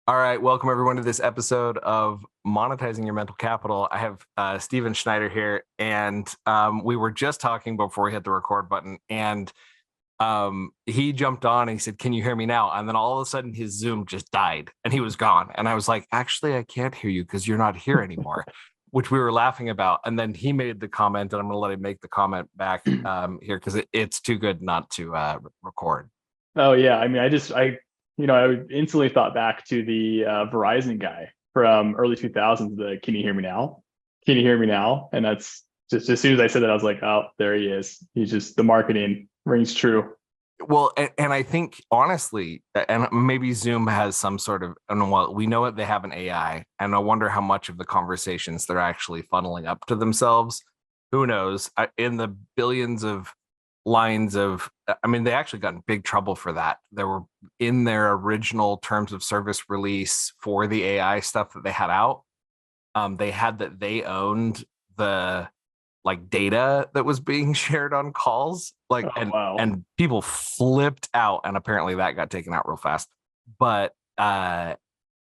All right, welcome everyone to this episode of Monetizing Your Mental Capital. I have Steven Schneider here, and we were just talking before we hit the record button, and he jumped on and he said, "Can you hear me now?" And then all of a sudden his Zoom just died and he was gone. And I was like, "Actually, I can't hear you because you're not here anymore," which we were laughing about. And then he made the comment, and I'm going to let him make the comment back here because it's too good not to record. Oh yeah, I mean, I instantly thought back to the Verizon guy from early 2000s. The "Can you hear me now? Can you hear me now?" And that's just as soon as I said that, I was like, "Oh, there he is." He's just the marketing rings true. Well, and I think honestly, and maybe Zoom has some sort of, I don't know what, we know that they have an AI, and I wonder how much of the conversations they're actually funneling up to themselves. Who knows? In the billions of lines of, I mean, they actually got in big trouble for that. They were in their original terms of service release for the AI stuff that they had out. They had that they owned the like data that was being shared on calls, like, Oh wow. and people flipped out, and apparently that got taken out real fast. But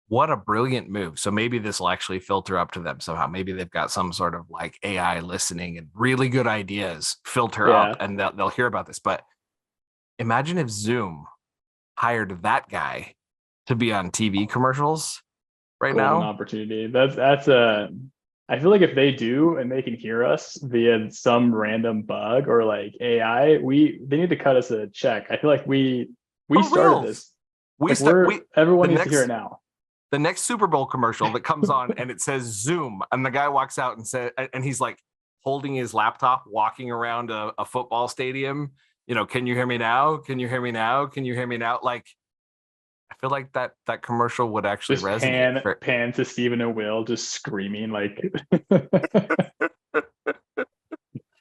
what a brilliant move. So maybe this will actually filter up to them somehow. Maybe they've got some sort of like AI listening and really good ideas filter up, Yeah. and they'll hear about this. But imagine if Zoom hired that guy to be on TV commercials right Golden now. opportunity. That's a I feel like if they do and they can hear us via some random bug or like AI, they need to cut us a check. I feel like we For started reals. this. We Like start we the everyone needs to hear it next now. the next Super Bowl commercial that comes on and it says Zoom, and the guy walks out and said, and he's like holding his laptop, walking around a football stadium. Can you hear me now? Can you hear me now? Can you hear me now? Like, I feel like that commercial would actually Just resonate. pan to Stephen and Will just screaming like Can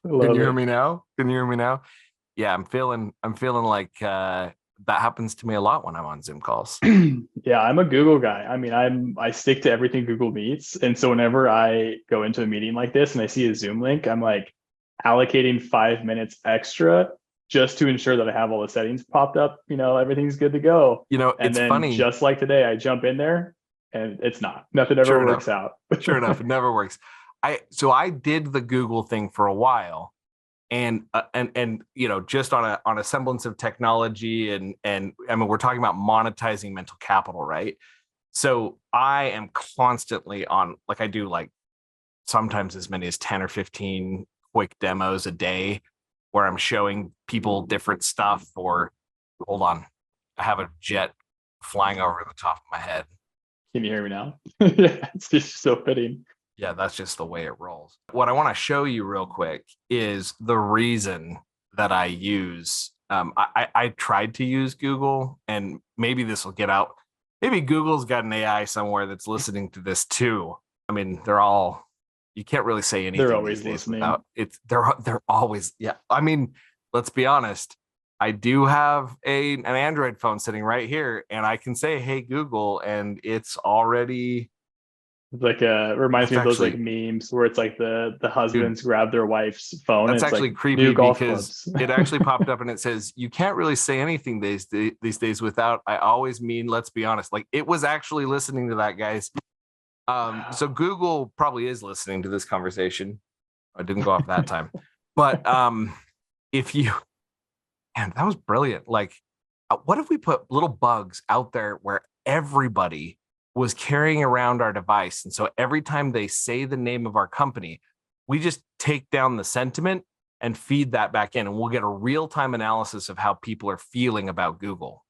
love you hear it. me now? Can you hear me now? Yeah, I'm feeling like that happens to me a lot when I'm on Zoom calls. Yeah, I'm a Google guy. I mean, I stick to everything Google Meets. And so whenever I go into a meeting like this and I see a Zoom link, I'm like allocating 5 minutes extra just to ensure that I have all the settings popped up, everything's good to go. And It's then funny. just like today, I jump in there and it's not. Nothing ever Sure works enough. out. Sure enough, it never works. I did the Google thing for a while, and just on a semblance of technology, and I mean, we're talking about monetizing mental capital, right? So I am constantly on, like, I do like sometimes as many as 10 or 15 quick demos a day where I'm showing people different stuff. Or hold on, I have a jet flying over the top of my head. Can you hear me now? Yeah, it's just so fitting. Yeah, that's just the way it rolls. What I want to show you real quick is the reason that I use. I tried to use Google, and maybe this will get out. Maybe Google's got an AI somewhere that's listening to this too. I mean, you can't really say They're anything these always days listening. without it's. They're always, yeah. I mean, let's be honest. I do have an Android phone sitting right here, and I can say, "Hey Google," and it's already. It's like reminds That's me of those like actually, memes where it's like the dude. husbands grab their wife's phone and That's it's like actually creepy new golf because clubs. it actually popped up and it says, "You can't really say anything these days without, I always mean, let's be honest." Like, it was actually listening to that, guys. So Wow. Google probably is listening to this conversation. I didn't go off that time. But if you, and that was brilliant. Like, what if we put little bugs out there where everybody was carrying around our device? And so every time they say the name of our company, we just take down the sentiment and feed that back in, and we'll get a real-time analysis of how people are feeling about Google.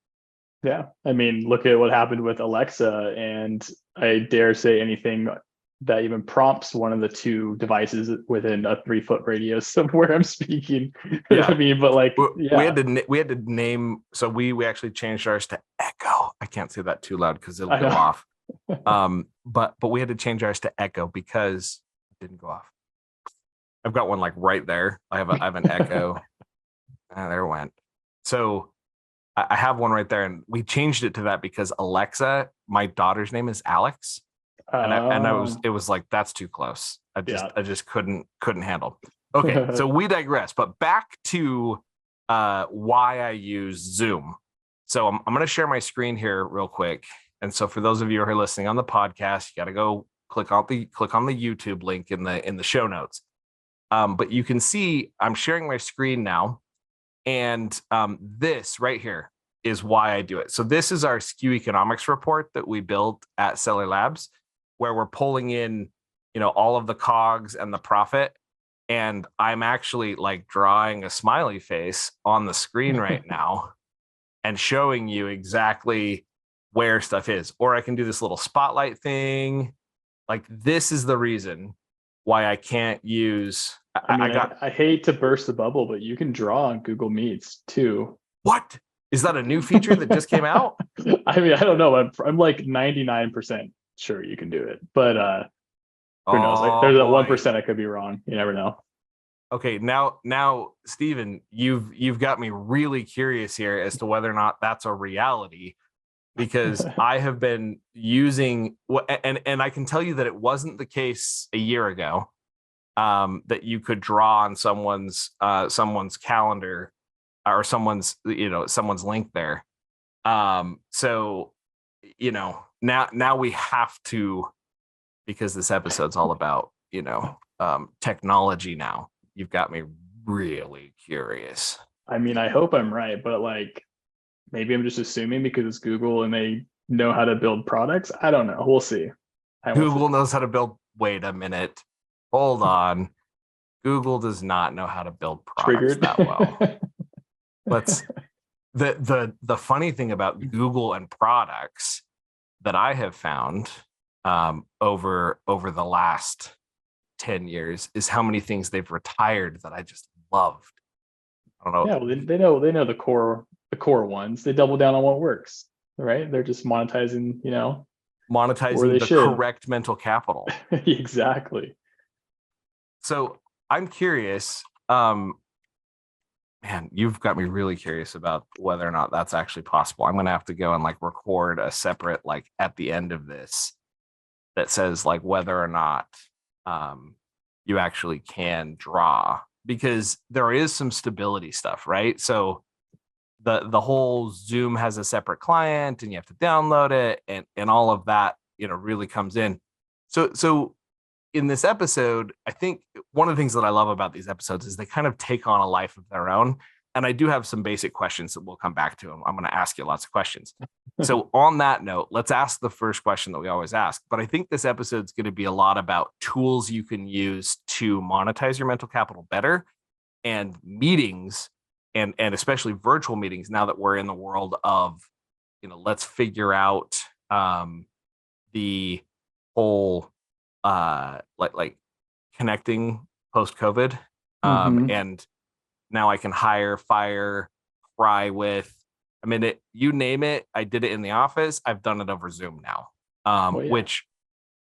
Yeah. I mean, look at what happened with Alexa, and I dare say anything that even prompts one of the two devices within a 3 foot radius of where I'm speaking. I Yeah. mean, but like, We yeah, had to name, so we actually changed ours to Echo. I can't say that too loud because it'll I go know. off. But we had to change ours to Echo because it didn't go off. I've got one like right there. I have an Echo. There it went. So I have one right there, and we changed it to that because Alexa, my daughter's name is Alex, and I was Oh, it was like, that's too close. I just yeah. I just couldn't handle. Okay, so we digress. But back to why I use Zoom. So I'm going to share my screen here real quick, And so for those of you who are listening on the podcast, you got to go click on the YouTube link in the show notes. But you can see I'm sharing my screen now, and this right here is why I do it. So this is our SKU economics report that we built at Seller Labs, where we're pulling in, all of the COGS and the profit. And I'm actually like drawing a smiley face on the screen right now and showing you exactly where stuff is. Or I can do this little spotlight thing. Like, this is the reason why I can't use. I hate to burst the bubble, but you can draw on Google Meets too. What? Is that a new feature that just came out? I mean, I don't know. I'm like 99% sure you can do it, but who knows? Like, there's that 1% I could be wrong. You never know. Okay, now, Stephen, you've got me really curious here as to whether or not that's a reality, because I have been using, and I can tell you that it wasn't the case a year ago, that you could draw on someone's calendar or someone's link there. So now we have to, because this episode's all about technology now. You've got me really curious. I mean, I hope I'm right, but like, maybe I'm just assuming because it's Google and they know how to build products. I don't know. We'll see. Google knows how to build. Wait a minute. Hold on. Google does not know how to build products that well. The funny thing about Google and products that I have found over the last 10 years is how many things they've retired that I just loved. I don't know. Yeah, well, they know the core ones. They double down on what works, right? They're just monetizing, monetizing the correct mental capital. Exactly. So I'm curious, man, you've got me really curious about whether or not that's actually possible. I'm going to have to go and like record a separate, like at the end of this, that says like whether or not you actually can draw, because there is some stability stuff, right? So the whole Zoom has a separate client and you have to download it, and all of that, really comes in. So in this episode, I think one of the things that I love about these episodes is they kind of take on a life of their own. And I do have some basic questions that we'll come back to. I'm going to ask you lots of questions. So on that note, let's ask the first question that we always ask. But I think this episode is going to be a lot about tools you can use to monetize your mental capital better, and meetings, and especially virtual meetings, now that we're in the world of, let's figure out the whole like connecting post-COVID. And now I can hire, fire, cry with. I mean, you name it. I did it in the office. I've done it over Zoom now, which,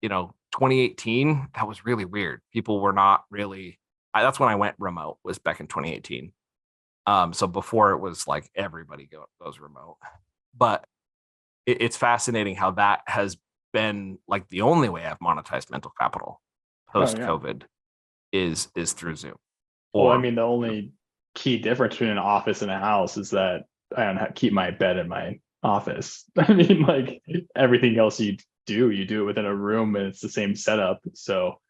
2018, that was really weird. People were not really. That's when I went remote, was back in 2018. So before it was like everybody goes remote. But it's fascinating how that has been like the only way I've monetized mental capital post-COVID is through Zoom. Well, I mean, the only key difference between an office and a house is that I don't have, keep my bed in my office. I mean, like everything else you do it within a room and it's the same setup. So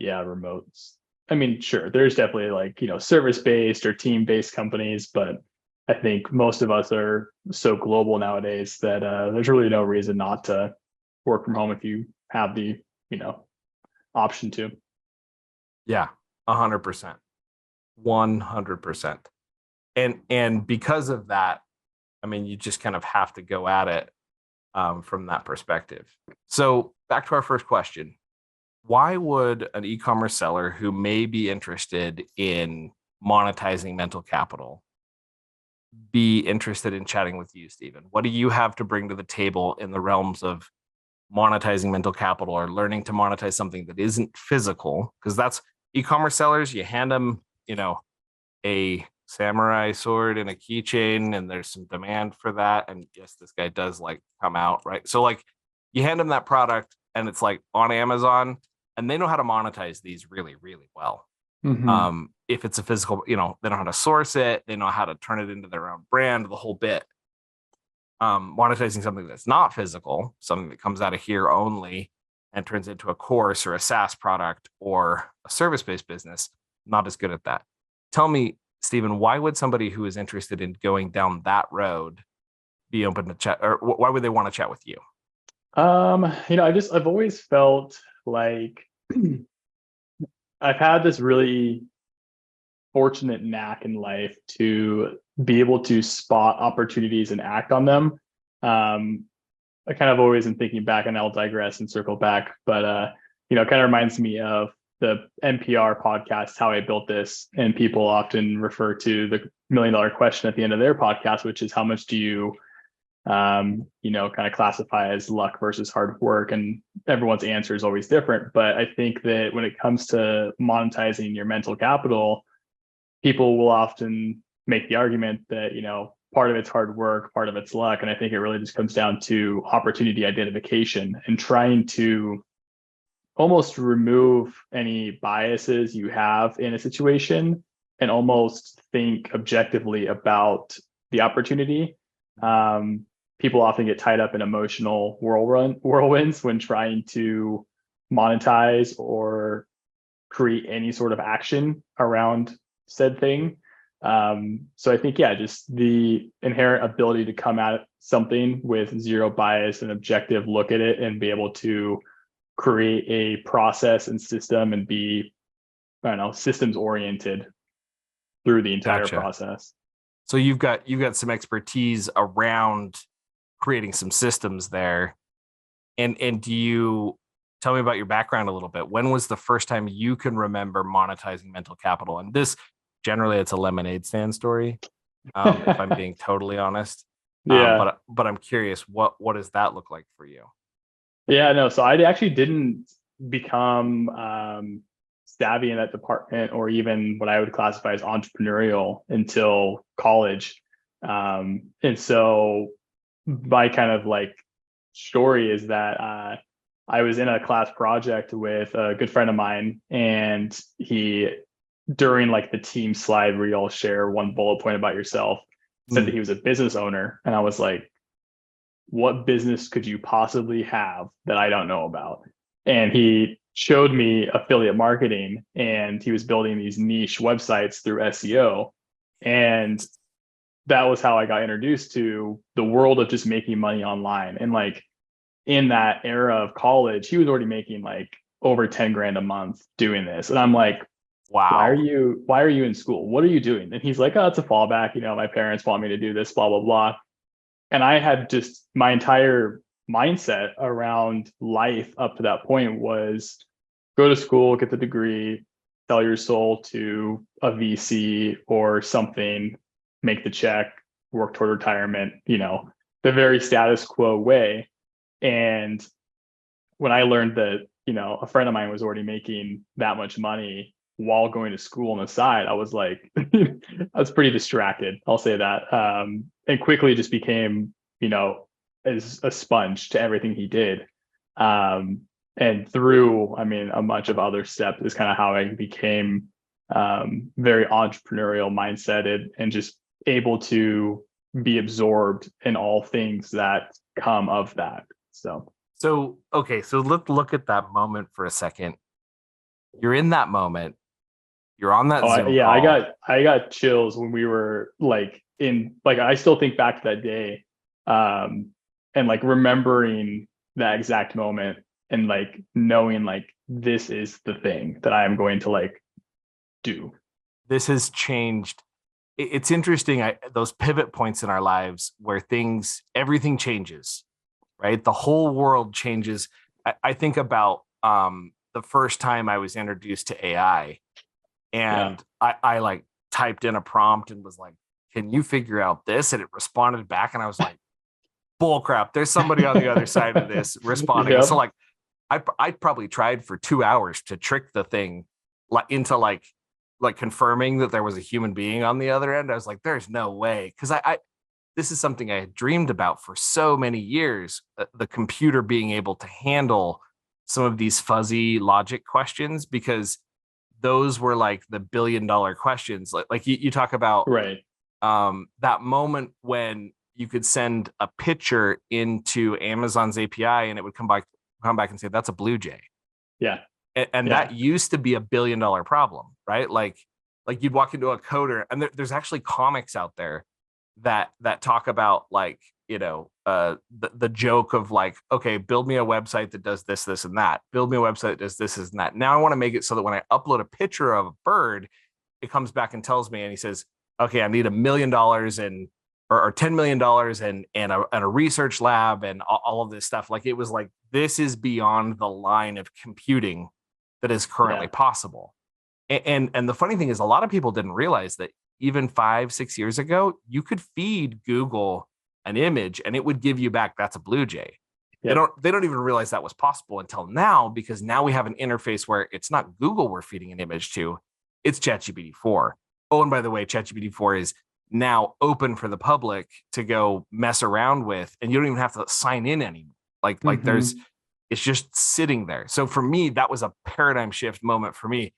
remotes. I mean, sure, there's definitely like, service-based or team-based companies, but I think most of us are so global nowadays that there's really no reason not to work from home if you have the, option to. Yeah, 100%. 100%. And because of that, I mean, you just kind of have to go at it from that perspective. So back to our first question. Why would an e-commerce seller who may be interested in monetizing mental capital be interested in chatting with you, Stephen? What do you have to bring to the table in the realms of monetizing mental capital, or learning to monetize something that isn't physical? Because that's e-commerce sellers. You hand them, a samurai sword and a keychain, and there's some demand for that. And yes, this guy does like come out, right? So like you hand them that product and it's like on Amazon, and they know how to monetize these really, really well. If it's a physical, they know how to source it. They know how to turn it into their own brand, the whole bit. monetizing something that's not physical, something that comes out of here only and turns into a course or a SaaS product or a service-based business, not as good at that. Tell me, Stephen, why would somebody who is interested in going down that road be open to chat, or why would they want to chat with you? I've always felt like I've had this really fortunate knack in life to be able to spot opportunities and act on them. I kind of always am thinking back, and I'll digress and circle back, but it kind of reminds me of the NPR podcast, How I Built This, and people often refer to the $1 million question at the end of their podcast, which is how much do you kind of classify as luck versus hard work, and everyone's answer is always different. But I think that when it comes to monetizing your mental capital, people will often make the argument that, part of it's hard work, part of it's luck. And I think it really just comes down to opportunity identification and trying to almost remove any biases you have in a situation and almost think objectively about the opportunity. People often get tied up in emotional whirlwinds when trying to monetize or create any sort of action around said thing. So I think, just the inherent ability to come at something with zero bias and objective look at it and be able to create a process and system and be, systems oriented through the entire process. So you've got some expertise around creating some systems there. And do you tell me about your background a little bit? When was the first time you can remember monetizing mental capital? And this, generally, it's a lemonade stand story, if I'm being totally honest. Yeah. But I'm curious, what does that look like for you? Yeah, no. So I actually didn't become savvy in that department, or even what I would classify as entrepreneurial, until college. And so my kind of like story is that I was in a class project with a good friend of mine, and he, during like the team slide where you all share one bullet point about yourself, said that he was a business owner. And I was like, what business could you possibly have that I don't know about? And he showed me affiliate marketing, and he was building these niche websites through SEO. And that was how I got introduced to the world of just making money online. And like in that era of college, he was already making like over 10 grand a month doing this. And I'm like, wow, why are you in school? What are you doing? And he's like, oh, it's a fallback. My parents want me to do this, blah, blah, blah. And I had just, my entire mindset around life up to that point was go to school, get the degree, sell your soul to a VC or something, make the check, work toward retirement, the very status quo way. And when I learned that, a friend of mine was already making that much money while going to school on the side, I was like, I was pretty distracted. I'll say that. And quickly just became, as a sponge to everything he did. And through, a bunch of other steps is kind of how I became very entrepreneurial mindseted and just able to be absorbed in all things that come of that. So okay, so let's look at that moment for a second. You're in that moment. You're on that Zoom call. I got chills when we were I still think back to that day, and like remembering that exact moment and like knowing like this is the thing that I am going to like do. This has changed. It's interesting, those pivot points in our lives where everything changes, right? The whole world changes. I think about the first time I was introduced to AI, and I like typed in a prompt and was like, can you figure out this? And it responded back, and I was like, bull crap, there's somebody on the other side of this responding. Yep. So like I probably tried for 2 hours to trick the thing into like confirming that there was a human being on the other end. I was like, there's no way. Because this is something I had dreamed about for so many years, the computer being able to handle some of these fuzzy logic questions, because those were like the $1 billion questions. Like you talk about, right. That moment when you could send a picture into Amazon's API and it would come back and say, that's a blue jay. Yeah. And Yeah. that used to be $1 billion problem, right? Like you'd walk into a coder, and there's actually comics out there that talk about, like, the joke of, like, okay, build me a website that does this, this, and that. Build me a website that does this, and that. Now I want to make it so that when I upload a picture of a bird, it comes back and tells me, and he says, okay, I need $1 million and or $10 million and a research lab and all of this stuff. Like, it was like, this is beyond the line of computing that is currently possible. And the funny thing is, a lot of people didn't realize that even 5-6 years ago, you could feed Google an image and it would give you back, that's a blue jay. Yep. They don't even realize that was possible until now, because now we have an interface where it's not Google we're feeding an image to, it's ChatGPT-4. Oh, and by the way, ChatGPT-4 is now open for the public to go mess around with, and you don't even have to sign in anymore. Like there's, it's just sitting there. So for me, that was a paradigm shift moment for me.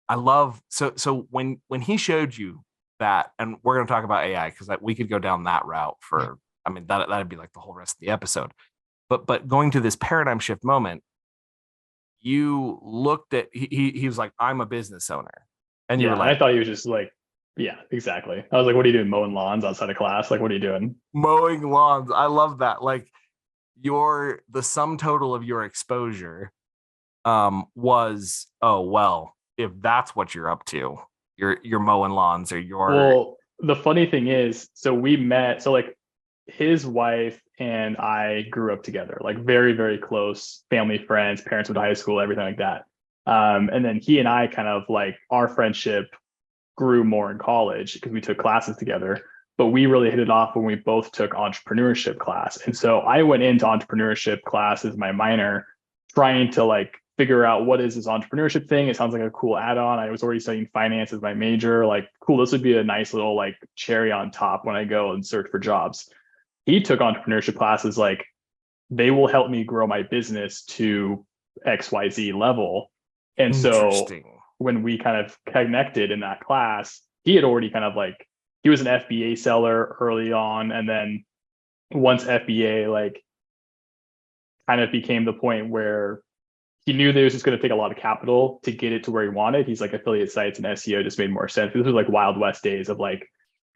I love, so when he showed you that, and we're going to talk about AI because we could go down that route for, I mean, that'd be like the whole rest of the episode. But going to this paradigm shift moment, you looked at, he was like, I'm a business owner. And you were like, I thought he was just like, yeah, exactly. I was like, what are you doing, mowing lawns outside of class? Like, what are you doing? Mowing lawns. I love that. Like, the sum total of your exposure was, oh, well, if that's what you're up to, you're mowing lawns, or Well, the funny thing is, so we met, so like his wife and I grew up together, like very, very close family friends, parents went to high school, everything like that. And then he and I kind of, like, our friendship grew more in college because we took classes together, but we really hit it off when we both took entrepreneurship class. And so I went into entrepreneurship class as my minor, trying to, like, figure out what is this entrepreneurship thing. It sounds like a cool add-on. I was already studying finance as my major. Like, cool, this would be a nice little, like, cherry on top when I go and search for jobs. He took entrepreneurship classes, like, they will help me grow my business to XYZ level. And so when we kind of connected in that class, he had already kind of, like, he was an FBA seller early on. And then once FBA, like, kind of became the point where he knew that it was just going to take a lot of capital to get it to where he wanted. He's like, affiliate sites and SEO just made more sense. This was like Wild West days of, like,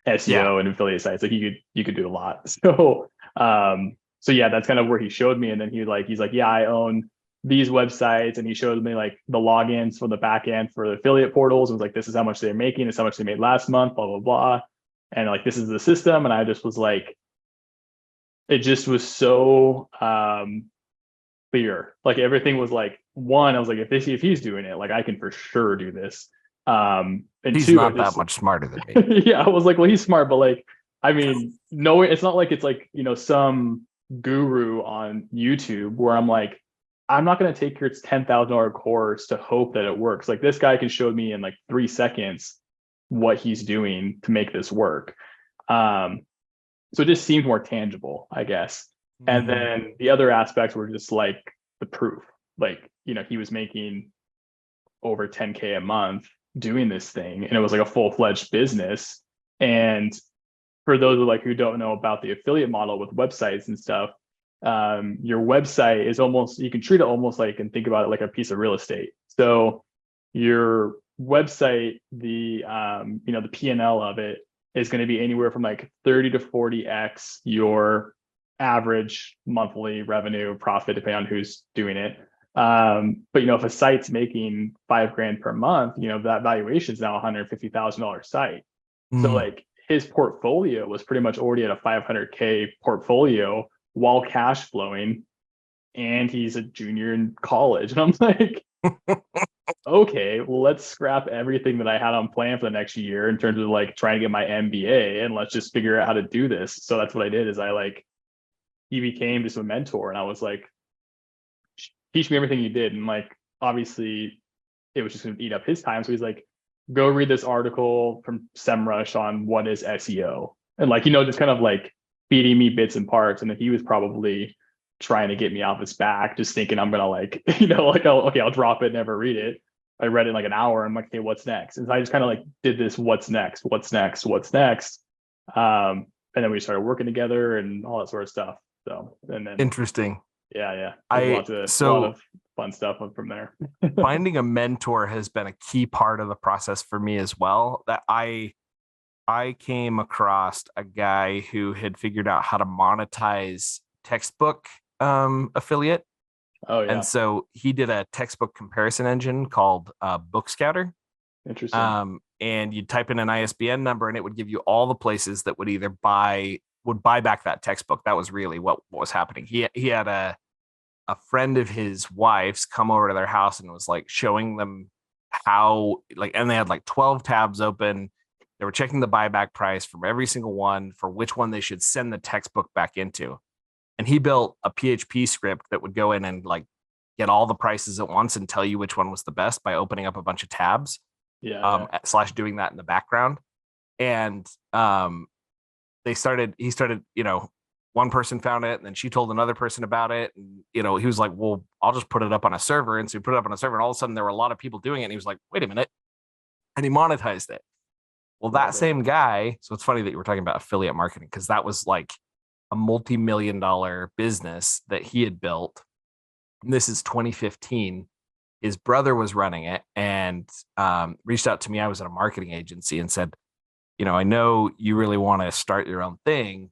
SEO and affiliate sites. Like, you could do a lot. So yeah, that's kind of where he showed me. And then he's like, yeah, I own these websites. And he showed me, like, the logins for the back end for the affiliate portals. And was like, this is how much they're making. This is how much they made last month, blah, blah, blah. And, like, this is the system. And I just was like, it just was so clear. Like, everything was like, one, I was like, if he's doing it, like, I can for sure do this. And he's two, not that much smarter than me. Yeah, I was like, well, he's smart, but, like, I mean, no, it's not like it's like, some guru on YouTube where I'm like, I'm not going to take your $10,000 course to hope that it works. Like, this guy can show me in, like, 3 seconds what he's doing to make this work. So it just seemed more tangible, I guess. And then the other aspects were just, like, the proof. Like, he was making over 10K a month doing this thing, and it was like a full-fledged business. And for those of, like, who don't know about the affiliate model with websites and stuff, your website is almost, you can treat it almost like, and think about it like a piece of real estate. So your website, the the P&L of it is going to be anywhere from, like, 30 to 40x your average monthly revenue profit, depending on who's doing it. But if a site's making $5,000 per month, that valuation is now $150,000 site. So, like, his portfolio was pretty much already at a 500K portfolio while cash flowing, and he's a junior in college. And I'm like, okay, well, let's scrap everything that I had on plan for the next year in terms of, like, trying to get my MBA, and let's just figure out how to do this. So that's what I did. Is he became just a mentor, and I was like, teach me everything you did. And, like, obviously it was just going to eat up his time. So he's like, go read this article from SEMrush on what is SEO. And, like, just kind of, like, feeding me bits and parts. And then he was probably trying to get me off his back, just thinking I'm going to, like, like, oh, okay, I'll drop it, never read it. I read it in, like, an hour. I'm like, okay, what's next? And so I just kind of, like, did this, what's next? And and then we started working together and all that sort of stuff. So, and then Interesting. yeah, there's I a lot so of fun stuff from there. finding a mentor has been a key part of the process for me as well. That I came across a guy who had figured out how to monetize textbook affiliate. Oh And yeah, so he did a textbook comparison engine called Book Scouter. interesting. And you'd type in an ISBN number and it would give you all the places that would either would buy back that textbook. That was really what was happening. He had a friend of his wife's come over to their house and was like showing them how, like, and they had like 12 tabs open. They were checking the buyback price from every single one for which one they should send the textbook back into. And he built a PHP script that would go in and like get all the prices at once and tell you which one was the best by opening up a bunch of tabs, Yeah. / doing that in the background. And he started, one person found it and then she told another person about it. And, he was like, well, I'll just put it up on a server. And so he put it up on a server and all of a sudden there were a lot of people doing it. And he was like, wait a minute. And he monetized it. Well, that Love it. same guy. So it's funny that you were talking about affiliate marketing because that was like a multi-million-dollar business that he had built. And this is 2015. His brother was running it and reached out to me. I was at a marketing agency and said, I know you really want to start your own thing.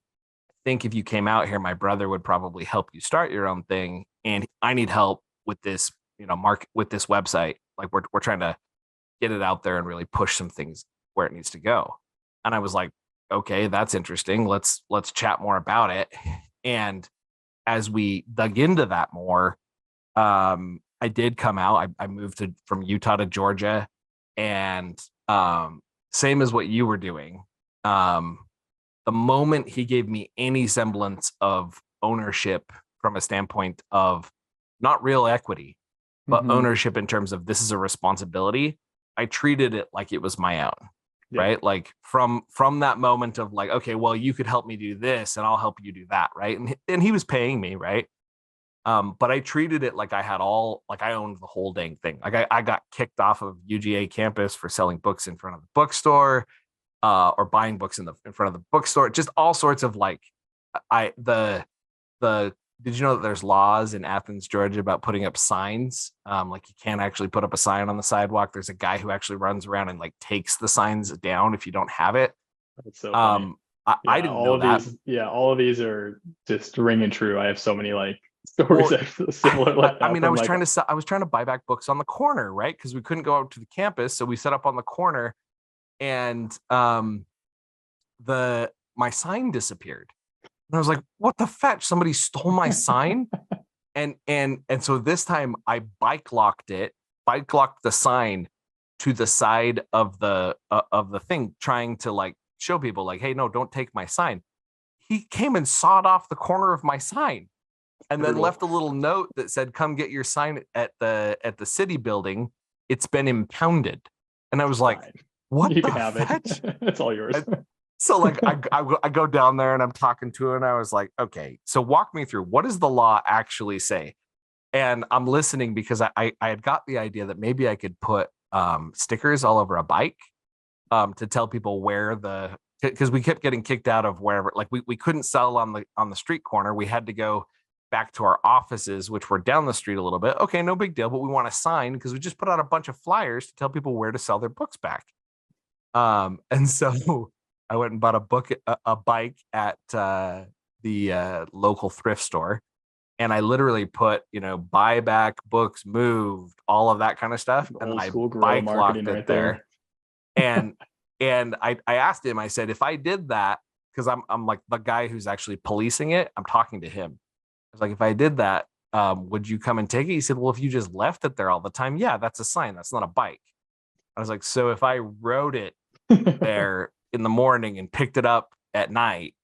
I think if you came out here, my brother would probably help you start your own thing. And I need help with this, with this website. Like we're trying to get it out there and really push some things where it needs to go. And I was like, okay, that's interesting. Let's chat more about it. And as we dug into that more, I did come out. I moved from Utah to Georgia, and same as what you were doing. The moment he gave me any semblance of ownership from a standpoint of not real equity, but Mm-hmm. ownership in terms of this is a responsibility, I treated it like it was my own. Yeah. Right. Like from that moment of like, okay, well, you could help me do this and I'll help you do that. Right. And he was paying me. Right. But I treated it like I owned the whole dang thing. Like I got kicked off of UGA campus for selling books in front of the bookstore, or buying books in front of the bookstore, just all sorts of like, did you know that there's laws in Athens, Georgia about putting up signs? Like you can't actually put up a sign on the sidewalk. There's a guy who actually runs around and like takes the signs down if you don't have it. That's so funny. I didn't know that. All of these are just ringing true. I have so many like stories similar like that. I was trying to buy back books on the corner, right? Because we couldn't go out to the campus. So we set up on the corner and my sign disappeared. And I was like, what the fetch? Somebody stole my sign. And so this time I bike locked the sign to the side of the thing, trying to like show people like, hey, no, don't take my sign. He came and sawed off the corner of my sign and then left a little note that said, come get your sign at the city building. It's been impounded. And I was like, what you the can have fetch? it. It's all yours. So like I go down there and I'm talking to him and I was like, okay, so walk me through, what does the law actually say? And I'm listening because I had got the idea that maybe I could put stickers all over a bike to tell people where because we kept getting kicked out of wherever, like we couldn't sell on the street corner. We had to go back to our offices, which were down the street a little bit. Okay, no big deal, but we want a sign because we just put out a bunch of flyers to tell people where to sell their books back. And so I went and bought a bike at the local thrift store. And I literally put, buy back books moved, all of that kind of stuff. And Old I school guerrilla bike locked marketing it right there. And I asked him, I said, if I did that, because I'm like the guy who's actually policing it, I'm talking to him. I was like, if I did that, would you come and take it? He said, well, if you just left it there all the time, yeah, that's a sign. That's not a bike. I was like, so if I rode it there in the morning and picked it up at night,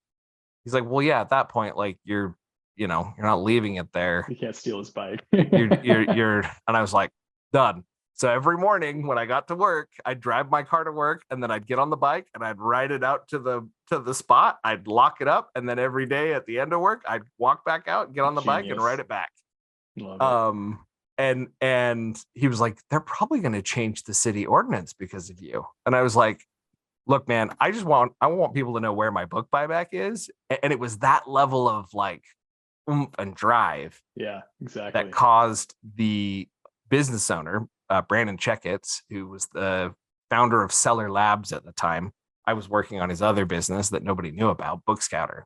he's like, well, yeah, at that point, like you're not leaving it there. You can't steal his bike. you're and I was like, done. So every morning when I got to work, I'd drive my car to work and then I'd get on the bike and I'd ride it out to the spot. I'd lock it up. And then every day at the end of work, I'd walk back out, get on the bike and ride it back. Love it. And he was like, they're probably going to change the city ordinance because of you. And I was like, Look, man, I want people to know where my book buyback is. And it was that level of like oomph and drive Yeah, that exactly. caused the business owner, Brandon Checketts, who was the founder of Seller Labs at the time. I was working on his other business that nobody knew about, Book Scouter.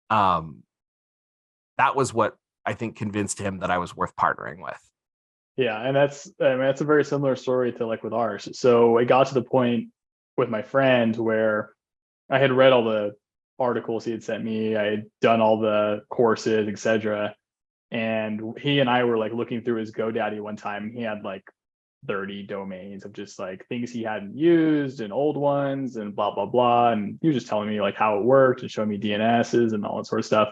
Um, that was what I think convinced him that I was worth partnering with. Yeah, and I mean, that's a very similar story to like with ours. So it got to the point with my friend where I had read all the articles he had sent me, I had done all the courses, etc. And he and I were like looking through his GoDaddy one time. He had like 30 domains of just like things he hadn't used and old ones and blah blah blah. And he was just telling me like how it worked and showing me DNSs and all that sort of stuff.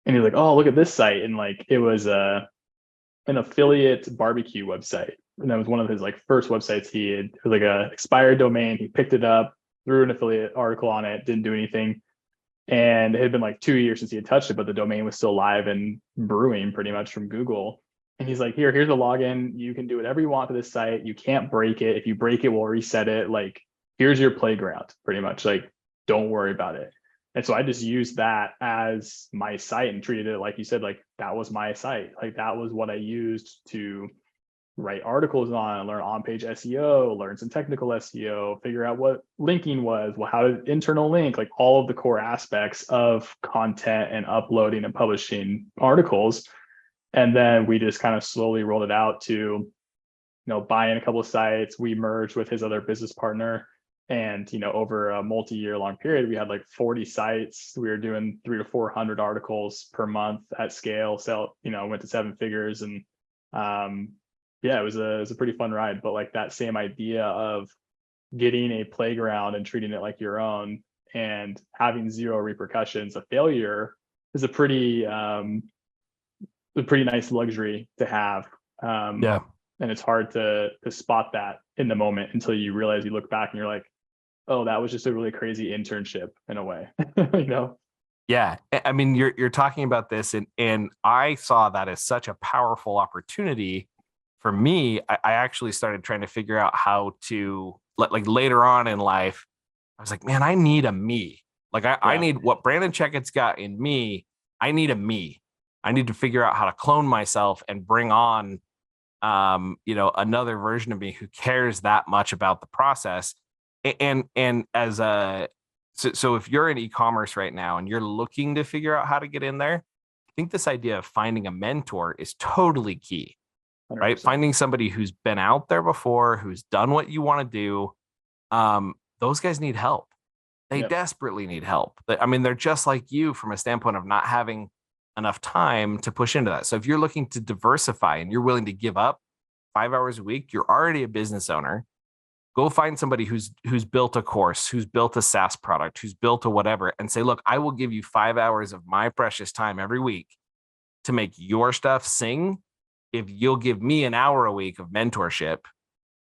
And he's like, "Oh, look at this site." And like it was an affiliate barbecue website. And that was one of his like first websites he had. It was like a expired domain. He picked it up, threw an affiliate article on it, didn't do anything. And it had been like 2 years since he had touched it, but the domain was still live and brewing pretty much from Google. And he's like, here's a login. You can do whatever you want to this site. You can't break it. If you break it, we'll reset it. Like, here's your playground, pretty much. Like, don't worry about it. And so I just used that as my site and treated it like you said, like that was my site. Like that was what I used to write articles on, learn on-page SEO, learn some technical SEO, figure out what linking was, well, how to internal link, like all of the core aspects of content and uploading and publishing articles. And then we just kind of slowly rolled it out to, buying a couple of sites. We merged with his other business partner. And, over a multi-year long period, we had like 40 sites. We were doing 300 to 400 articles per month at scale. So, went to 7 figures. And yeah, it was a pretty fun ride. But like that same idea of getting a playground and treating it like your own and having zero repercussions, a failure is a pretty nice luxury to have. Yeah. And it's hard to spot that in the moment until you realize, you look back and you're like, oh, that was just a really crazy internship in a way, you know? Yeah. I mean, you're talking about this, and I saw that as such a powerful opportunity for me. I actually started trying to figure out how to like later on in life. I was like, man, I need a me. Like I Yeah. need what Brandon Checkett's got in me. I need a me. I need to figure out how to clone myself and bring on another version of me who cares that much about the process. And as a so if you're in e-commerce right now and you're looking to figure out how to get in there, I think this idea of finding a mentor is totally key, right? 100%. Finding somebody who's been out there before, who's done what you want to do. Those guys need help. They Yep. desperately need help. I mean, they're just like you from a standpoint of not having enough time to push into that. So if you're looking to diversify and you're willing to give up 5 hours a week, you're already a business owner. Go find somebody who's built a course, who's built a SaaS product, who's built a whatever, and say, look, I will give you 5 hours of my precious time every week to make your stuff sing if you'll give me an hour a week of mentorship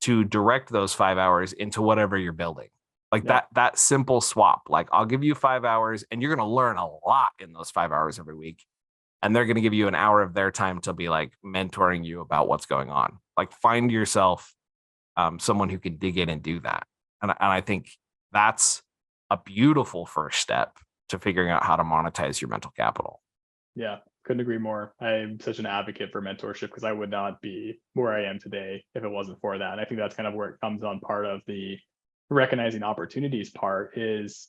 to direct those 5 hours into whatever you're building. Like Yep. that simple swap. Like I'll give you 5 hours and you're going to learn a lot in those 5 hours every week. And they're going to give you an hour of their time to be like mentoring you about what's going on. Like find yourself someone who can dig in and do that. And I think that's a beautiful first step to figuring out how to monetize your mental capital. Yeah. Couldn't agree more. I'm such an advocate for mentorship because I would not be where I am today if it wasn't for that. And I think that's kind of where it comes on. Part of the recognizing opportunities part is,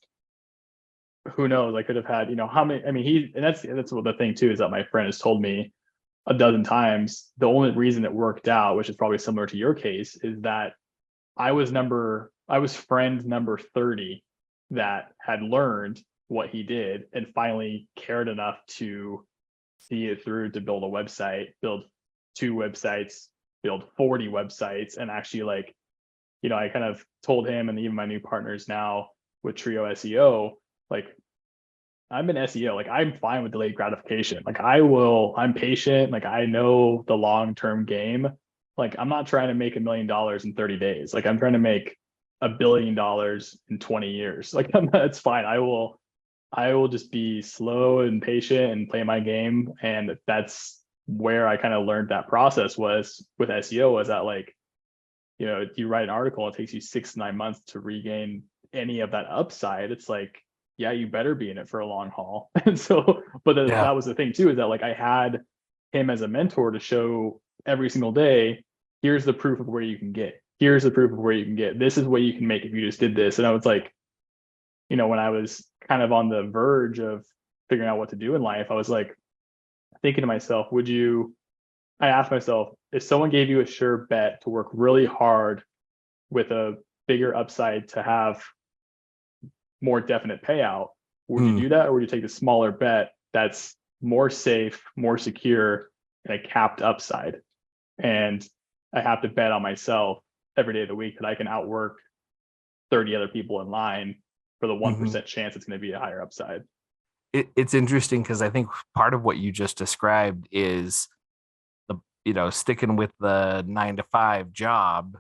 who knows, I could have had, how many, I mean, and that's what the thing too, is that my friend has told me a dozen times, the only reason it worked out, which is probably similar to your case, is that I was friend number 30 that had learned what he did and finally cared enough to see it through to build a website, build 2 websites, build 40 websites, and actually like, I kind of told him and even my new partners now with Trio SEO, like I'm an SEO, like I'm fine with delayed gratification. Like I'm patient. Like I know the long-term game. Like I'm not trying to make $1 million in 30 days. Like I'm trying to make $1 billion in 20 years. Like that's fine. I will just be slow and patient and play my game. And that's where I kind of learned that process was with SEO, was that like, you write an article, it takes you 6 to 9 months to regain any of that upside, it's like, yeah, you better be in it for a long haul. And so, but Yeah. that was the thing too, is that like I had him as a mentor to show every single day, here's the proof of where you can get. Here's the proof of where you can get. This is what you can make if you just did this. And I was like, when I was kind of on the verge of figuring out what to do in life, I was like thinking to myself, I asked myself, if someone gave you a sure bet to work really hard with a bigger upside to have more definite payout, would you Hmm. do that? Or would you take the smaller bet that's more safe, more secure, and a capped upside? And I have to bet on myself every day of the week that I can outwork 30 other people in line for the Mhm. 1% chance it's going to be a higher upside. It's interesting because I think part of what you just described is sticking with the 9 to 5 job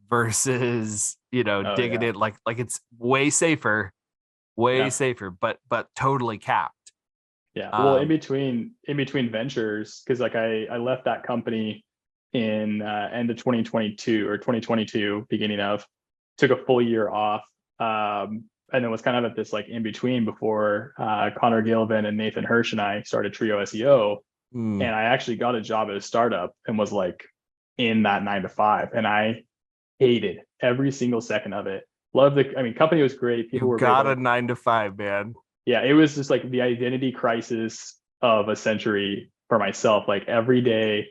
versus Oh digging yeah. it like it's way Yeah. safer, but totally capped. Yeah. Well, Um, in between ventures, because like I left that company in end of 2022 or 2022, beginning of, took a full year off. And then was kind of at this like in between before Connor Gilvin and Nathan Hirsch and I started Trio SEO. mm, And I actually got a job at a startup and was like in that 9 to 5. And I hated every single second of it. Loved company was great. People you were great, got but a like, 9 to 5, man. yeah, it was just like the identity crisis of a century for myself. Like every day,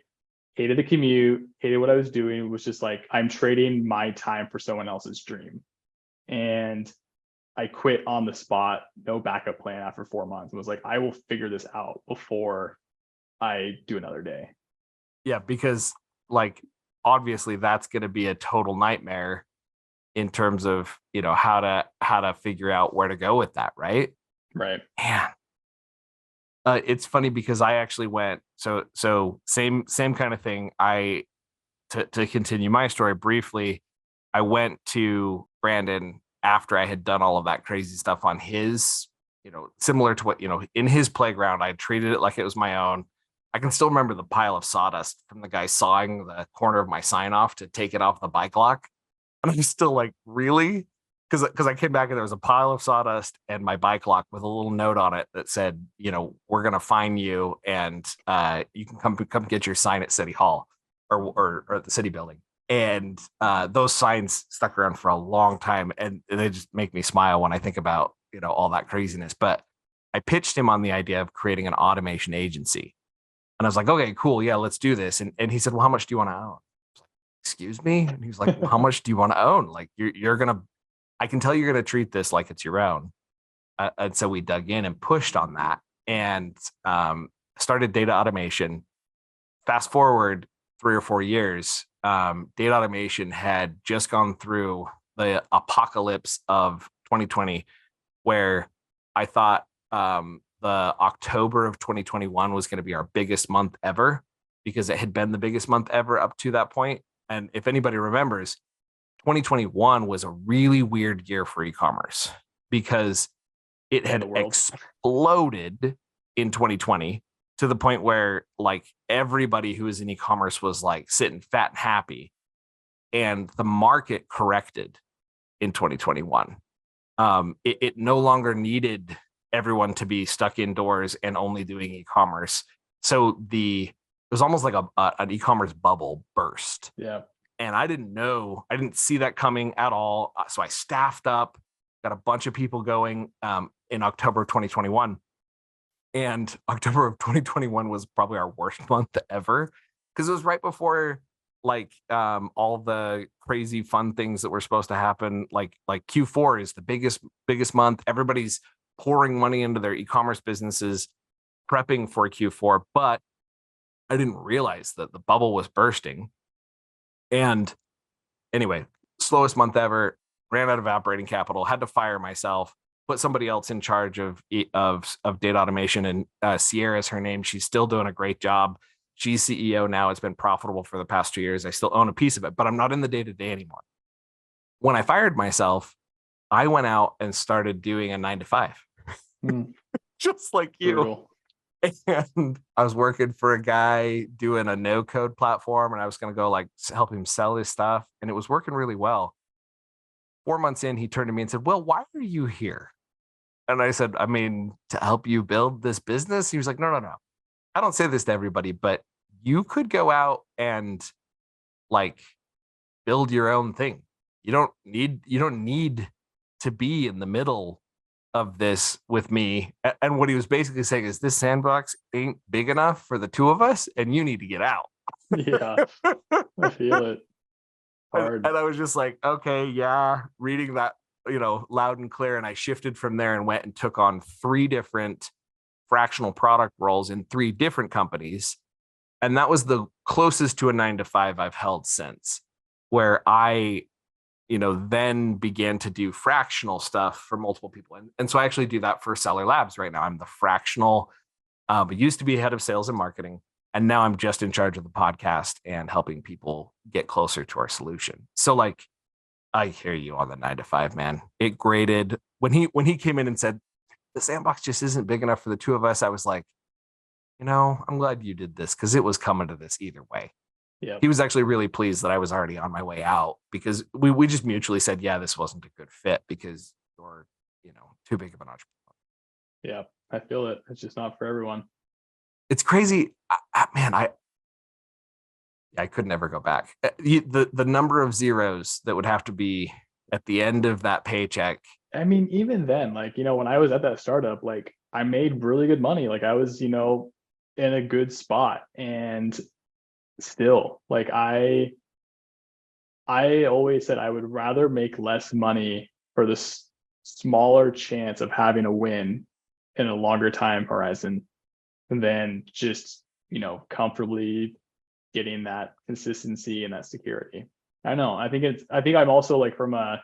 hated the commute, hated what I was doing. It was just like, I'm trading my time for someone else's dream. And I quit on the spot, no backup plan after 4 months. It was like, I will figure this out before I do another day. Yeah, because like obviously that's going to be a total nightmare in terms of how to figure out where to go with that, right? Right. Man, it's funny because I actually went so same kind of thing. To continue my story briefly, I went to Brandon after I had done all of that crazy stuff on his, similar to what, in his playground. I treated it like it was my own. I can still remember the pile of sawdust from the guy sawing the corner of my sign off to take it off the bike lock. And I'm still like, really? Because I came back and there was a pile of sawdust and my bike lock with a little note on it that said, we're gonna fine you and you can come get your sign at City Hall or at the city building. And those signs stuck around for a long time, and they just make me smile when I think about all that craziness. But I pitched him on the idea of creating an automation agency, and I was like, okay, cool, yeah, let's do this. And he said, well, how much do you want to own? Excuse me? And he was like, well, how much do you want to own? Like you're gonna, I can tell you're gonna treat this like it's your own. And so we dug in and pushed on that and started data automation. Fast forward 3 or 4 years, data automation had just gone through the apocalypse of 2020, where I thought the October of 2021 was going to be our biggest month ever because it had been the biggest month ever up to that point. And if anybody remembers, 2021 was a really weird year for e-commerce because it And the had world. exploded in 2020 to the point where like everybody who was in e-commerce was like sitting fat and happy, and the market corrected in 2021. It no longer needed everyone to be stuck indoors and only doing e-commerce. So it was almost like an e-commerce bubble burst. Yeah. And I didn't see that coming at all. So I staffed up, got a bunch of people going in October of 2021. And October of 2021 was probably our worst month ever because it was right before like all the crazy fun things that were supposed to happen. Like Q4 is the biggest month. Everybody's pouring money into their e-commerce businesses, prepping for Q4. But I didn't realize that the bubble was bursting. And anyway, slowest month ever, ran out of operating capital, had to fire myself, put somebody else in charge of data automation. And Sierra is her name. She's still doing a great job. She's CEO now. It's been profitable for the past 2 years. I still own a piece of it, but I'm not in the day to day anymore. When I fired myself, I went out and started doing a 9 to 5, just like you. Brutal. And I was working for a guy doing a no code platform, and I was going to go like help him sell his stuff. And it was working really well. 4 months in, he turned to me and said, well, why are you here? And I said, I mean, to help you build this business. He was like, no. I don't say this to everybody, but you could go out and like build your own thing. You don't need to be in the middle of this with me. And what he was basically saying is this sandbox ain't big enough for the two of us and you need to get out. Yeah, I feel it. Hard. And I was just like, okay, yeah, reading that, loud and clear. And I shifted from there and went and took on 3 different fractional product roles in 3 different companies. And that was the closest to a 9-to-5 I've held since, where I, then began to do fractional stuff for multiple people. And so I actually do that for Seller Labs right now. I'm the fractional, but used to be head of sales and marketing. And now I'm just in charge of the podcast and helping people get closer to our solution. So like, I hear you on the 9-to-5, man. It graded when he came in and said, the sandbox just isn't big enough for the two of us. I was like, I'm glad you did this because it was coming to this either way. Yeah. He was actually really pleased that I was already on my way out because we just mutually said, yeah, this wasn't a good fit because you're, too big of an entrepreneur. Yeah, I feel it. It's just not for everyone. It's crazy. I could never go back. The number of zeros that would have to be at the end of that paycheck. I mean, even then, like, when I was at that startup, like I made really good money. Like I was, in a good spot, and still like I always said I would rather make less money for the smaller chance of having a win in a longer time horizon than just, comfortably getting that consistency and that security. I know. I think I'm also like from a,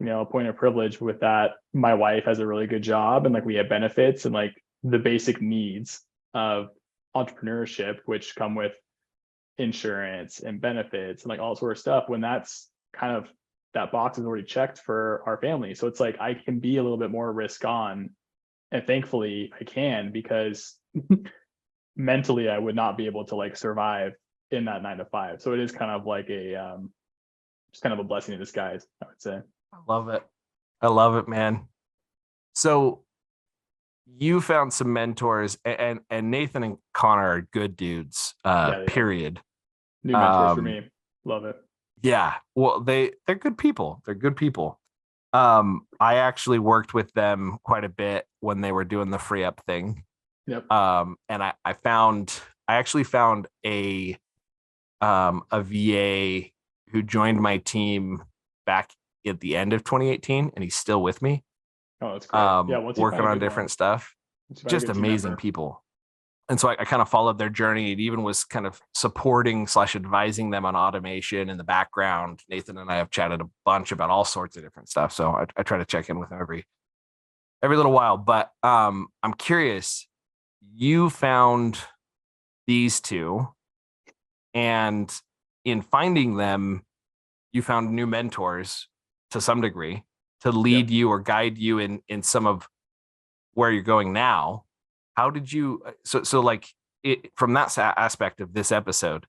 a point of privilege with that. My wife has a really good job and like we have benefits and like the basic needs of entrepreneurship, which come with insurance and benefits and like all sort of stuff. When that's kind of that box is already checked for our family. So it's like I can be a little bit more risk on. And thankfully I can, because mentally I would not be able to like survive in that 9-to-5. So it is kind of like a just kind of a blessing in disguise, I would say. I love it, man. So you found some mentors, and Nathan and Connor are good dudes, period. New mentors for me. Love it. Yeah. Well, they're good people. They're good people. I actually worked with them quite a bit when they were doing the free up thing. Yep. And I actually found a VA who joined my team back at the end of 2018, and he's still with me. Oh, that's great. Yeah, working on different stuff. Just amazing people. And so I kind of followed their journey. It even was kind of supporting / advising them on automation in the background. Nathan and I have chatted a bunch about all sorts of different stuff. So I try to check in with them every little while. But I'm curious, you found these two, and in finding them, you found new mentors to some degree to lead you or guide you in some of where you're going now. How did you, so like from that aspect of this episode,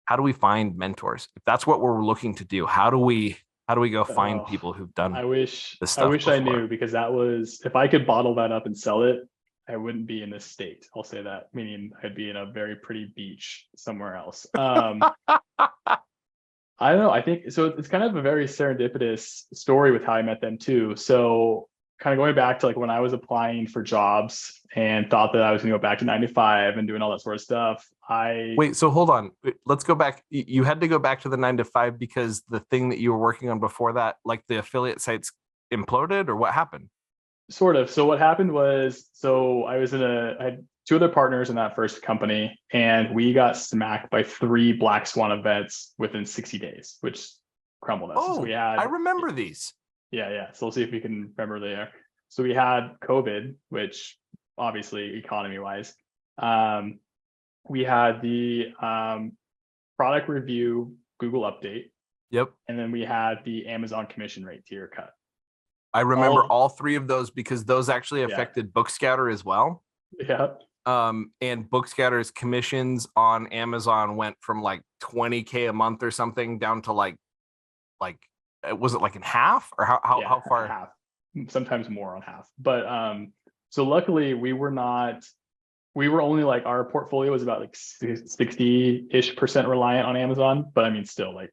how do we find mentors? If that's what we're looking to do, how do we go find people who've done this stuff? I wish I knew, because that was, if I could bottle that up and sell it, I wouldn't be in this state. I'll say that, meaning I'd be in a very pretty beach somewhere else. I don't know. I think so. It's kind of a very serendipitous story with how I met them too. So kind of going back to like when I was applying for jobs and thought that I was going to go back to 9-to-5 and doing all that sort of stuff. Wait, so hold on. Let's go back. You had to go back to the 9-to-5 because the thing that you were working on before that, like the affiliate sites, imploded, or what happened? Sort of. So what happened was, I had 2 other partners in that first company, and we got smacked by 3 black swan events within 60 days, which crumbled us. Oh, so I remember these. Yeah. So we'll see if we can remember there. So we had COVID, which obviously economy wise, we had the product review Google update. Yep. And then we had the Amazon commission rate tier cut. I remember all 3 of those because those actually affected BookScouter as well. Yeah. And BookScouter's commissions on Amazon went from like $20K a month or something down to like was it like in half, or how far? half, sometimes more on half. But so luckily we were only like, our portfolio was about like 60-ish% reliant on Amazon, but I mean, still, like,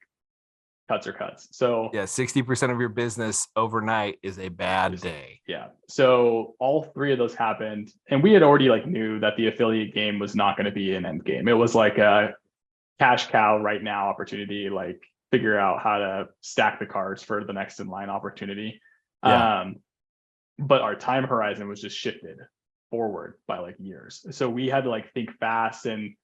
cuts are cuts. So Yeah, 60% of your business overnight is a bad day. yeah. So all three of those happened, and we had already like knew that the affiliate game was not going to be an end game. It was like a cash cow right now opportunity, like figure out how to stack the cards for the next in line opportunity. Yeah. But our time horizon was just shifted forward by like years. So we had to like think fast. And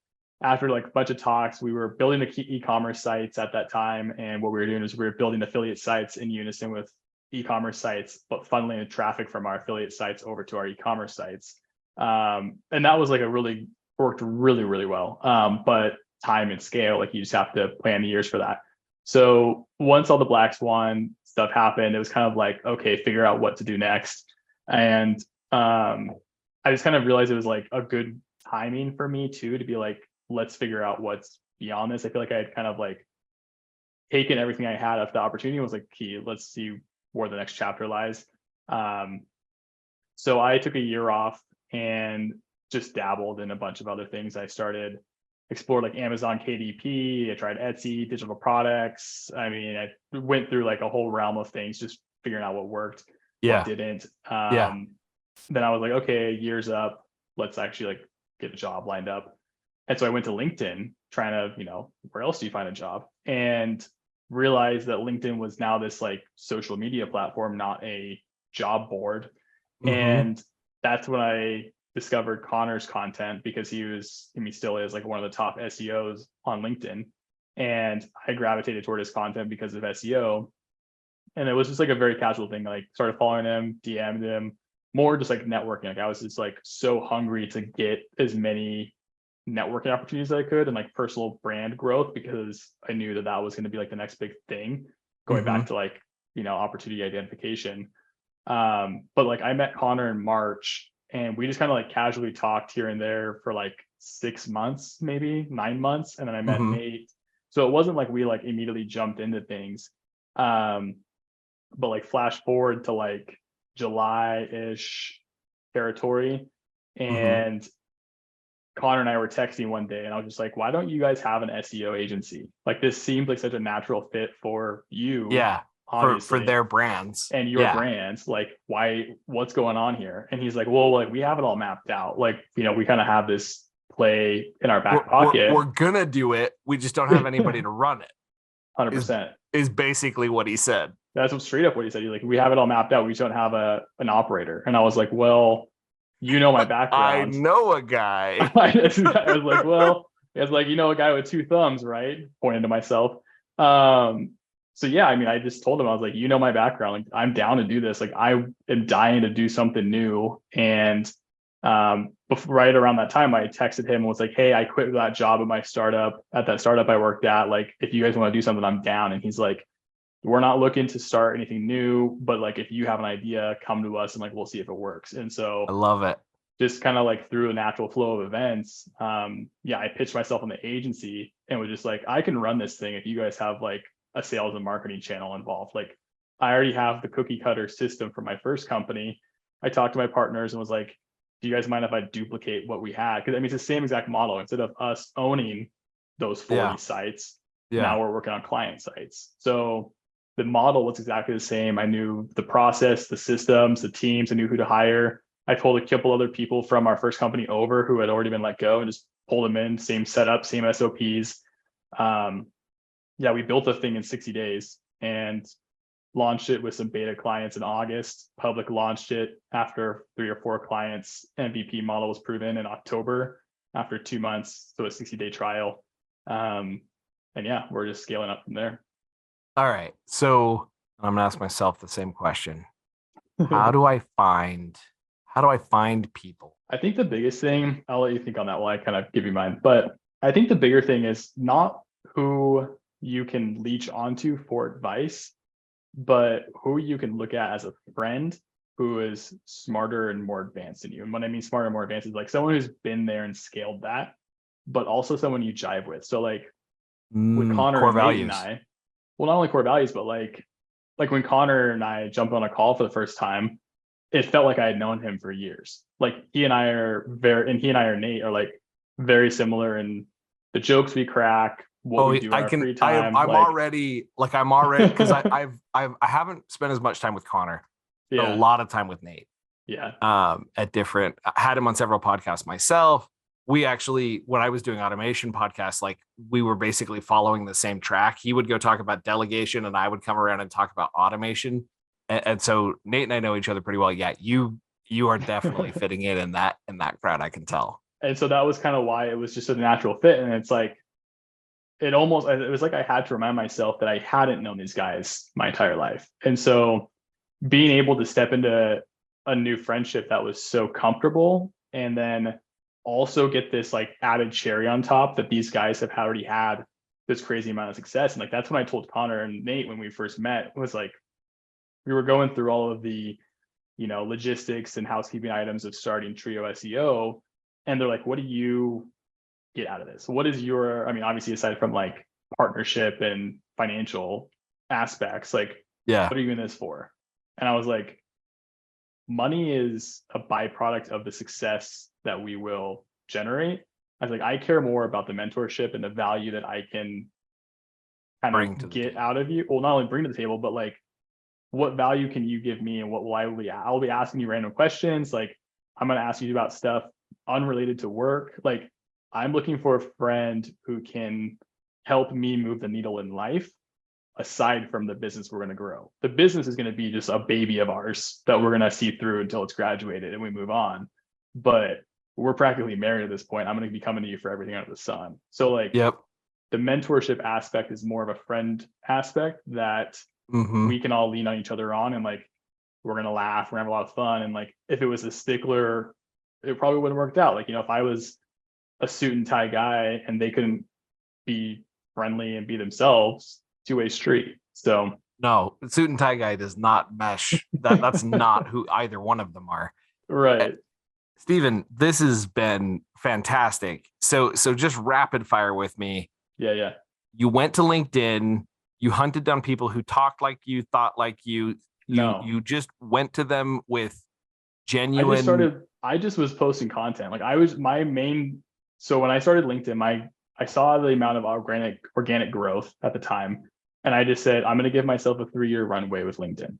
after like a bunch of talks, we were building the key e-commerce sites at that time. And what we were doing is we were building affiliate sites in unison with e-commerce sites, but funneling the traffic from our affiliate sites over to our e-commerce sites. And that was like worked really, really well. But time and scale, like you just have to plan the years for that. So once all the black swan stuff happened, it was kind of like, okay, figure out what to do next. And I just kind of realized it was like a good timing for me too, to be like, let's figure out what's beyond this. I feel like I had kind of like taken everything I had of the opportunity and was like, key, let's see where the next chapter lies. So I took a year off and just dabbled in a bunch of other things. I started explored like Amazon KDP. I tried Etsy, digital products. I mean, I went through like a whole realm of things, just figuring out what worked, Yeah. what didn't. Yeah. Then I was like, okay, year's up. Let's actually like get a job lined up. And so I went to LinkedIn trying to, where else do you find a job? And realized that LinkedIn was now this like social media platform, not a job board. And that's when I discovered Connor's content, because he still is like one of the top SEOs on LinkedIn. And I gravitated toward his content because of SEO. And it was just like a very casual thing. Like started following him, DM'd him, more just like networking. Like I was just like so hungry to get as many networking opportunities as I could, and like personal brand growth, because I knew that that was going to be like the next big thing, going back to like, opportunity identification. But like I met Connor in March, and we just kind of like casually talked here and there for like 6 months, maybe 9 months. And then I met Nate. So it wasn't like we like immediately jumped into things. But like flash forward to like July-ish territory. And Connor and I were texting one day, and I was just like, why don't you guys have an SEO agency? Like this seems like such a natural fit for you. Yeah. Obviously, for their brands and your brands. Like, what's going on here? And he's like, well, like we have it all mapped out. Like, we kind of have this play in our back pocket. We're gonna do it. We just don't have anybody to run it. 100% is basically what he said. That's straight up what he said. He's like, we have it all mapped out. We just don't have an operator. And I was like, well, my background. I know a guy. I was like, well, it's like, a guy with 2 thumbs, right? Pointing to myself. So yeah, I mean, I just told him, I was like, my background, like I'm down to do this. Like I am dying to do something new. And right around that time, I texted him and was like, hey, I quit that job at that startup I worked at. Like, if you guys want to do something, I'm down. And he's like, we're not looking to start anything new, but like, if you have an idea, come to us and like, we'll see if it works. And so I love it. Just kind of like through a natural flow of events. I pitched myself in the agency and was just like, I can run this thing if you guys have like a sales and marketing channel involved. Like I already have the cookie cutter system for my first company. I talked to my partners and was like, do you guys mind if I duplicate what we had? Because I mean, it's the same exact model. Instead of us owning those 40 sites, now we're working on client sites. So the model was exactly the same. I knew the process, the systems, the teams. I knew who to hire. I pulled a couple other people from our first company over who had already been let go, and just pulled them in, same setup, same SOPs. We built the thing in 60 days and launched it with some beta clients in August. Public launched it after 3 or 4 clients. MVP model was proven in October after 2 months. So a 60-day trial. We're just scaling up from there. All right. So I'm gonna ask myself the same question. How do I find people? I think the biggest thing, I'll let you think on that while I kind of give you mine, but I think the bigger thing is not who you can leech onto for advice, but who you can look at as a friend who is smarter and more advanced than you. And when I mean smarter and more advanced is like someone who's been there and scaled that, but also someone you jive with. So like with Connor core and Nate values. and I, well, not only core values, but like like when Connor and I jumped on a call for the first time, it felt like I had known him for years. Like he and I are very, and he and I are Nate are like very similar in the jokes we crack, what Oh, we do in I our can. free time. I'm Like, already like I'm already because I haven't spent as much time with Connor, but a yeah, lot of time with Nate. yeah, At different. I had him on several podcasts myself. We actually, when I was doing automation podcasts, like we were basically following the same track. He would go talk about delegation, and I would come around and talk about automation. And so Nate and I know each other pretty well. Yeah, you are definitely fitting in that crowd. I can tell. and so that was kind of why it was just a natural fit. And it's like, it was like I had to remind myself that I hadn't known these guys my entire life. And so being able to step into a new friendship that was so comfortable, and then also get this like added cherry on top that these guys have already had this crazy amount of success. And like that's when I told Connor and Nate when we first met, was like we were going through all of the, logistics and housekeeping items of starting Trio SEO. And they're like, what do you get out of this? What is your, I mean, obviously aside from like partnership and financial aspects, like Yeah, what are you in this for? And I was like, money is a byproduct of the success that we will generate. I was like, I care more about the mentorship and the value that I can kind bring to of the get table. out of you. Well, not only bring to the table, but like, what value can you give me, and what will I'll be asking you random questions. Like, I'm going to ask you about stuff unrelated to work. Like, I'm looking for a friend who can help me move the needle in life aside from the business we're going to grow. The business is going to be just a baby of ours that we're going to see through until it's graduated and we move on. But we're practically married at this point. I'm going to be coming to you for everything under the sun. So like Yep. the mentorship aspect is more of a friend aspect that Mm-hmm. we can all lean on each other on, and like we're going to laugh, we're going to have a lot of fun. And like if it was a stickler, it probably wouldn't have worked out. Like, if I was a suit and tie guy and they couldn't be friendly and be themselves, two-way street. So No, suit and tie guy does not mesh. That's not who either one of them are. right. Stephen, this has been fantastic. So just rapid fire with me. Yeah, yeah. You went to LinkedIn, you hunted down people who talked like you, thought like you, you No. you just went to them with I genuine. just was posting content. Like I was my main so when I started LinkedIn, I saw the amount of organic growth at the time. And I just said, I'm gonna give myself a 3-year runway with LinkedIn.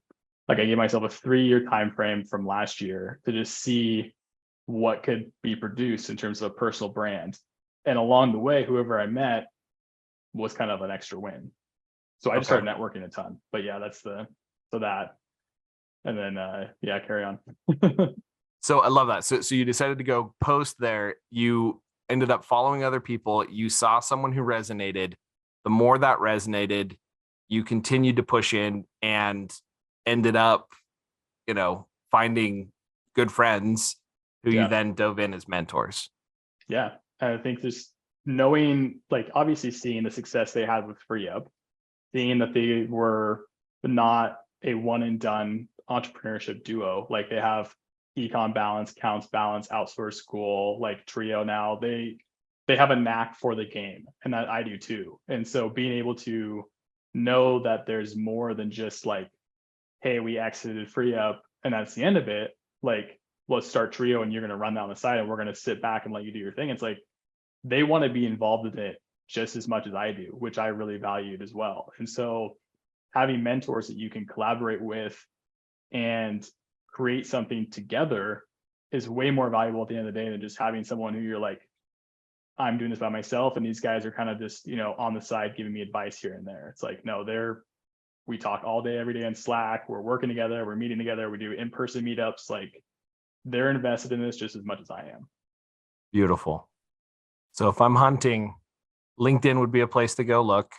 Like I gave myself a 3-year time frame from last year to just see what could be produced in terms of a personal brand. And along the way, whoever I met was kind of an extra win. So I just Okay. started networking a ton. But yeah, that's the so that. And then yeah, carry on. So I love that. So you decided to go post there. You ended up following other people. You saw someone who resonated. The more that resonated, you continued to push in and ended up, finding good friends who you Yeah. then dove in as mentors. Yeah. And I think just knowing, like, obviously seeing the success they had with Free Up, seeing that they were not a one and done entrepreneurship duo. Like they have econ balance, counts balance, outsource school, like Trio now. They have a knack for the game, and that I do too. And so being able to know that there's more than just like, hey, we exited Free Up and that's the end of it. Like, let's start Trio and you're going to run down the side and we're going to sit back and let you do your thing. It's like they want to be involved in it just as much as I do, which I really valued as well. And so having mentors that you can collaborate with and create something together is way more valuable at the end of the day than just having someone who you're like, I'm doing this by myself and these guys are kind of just, on the side giving me advice here and there. It's like, no, we talk all day, every day on Slack. We're working together. We're meeting together. We do in-person meetups. Like they're invested in this just as much as I am. Beautiful. So if I'm hunting, LinkedIn would be a place to go look.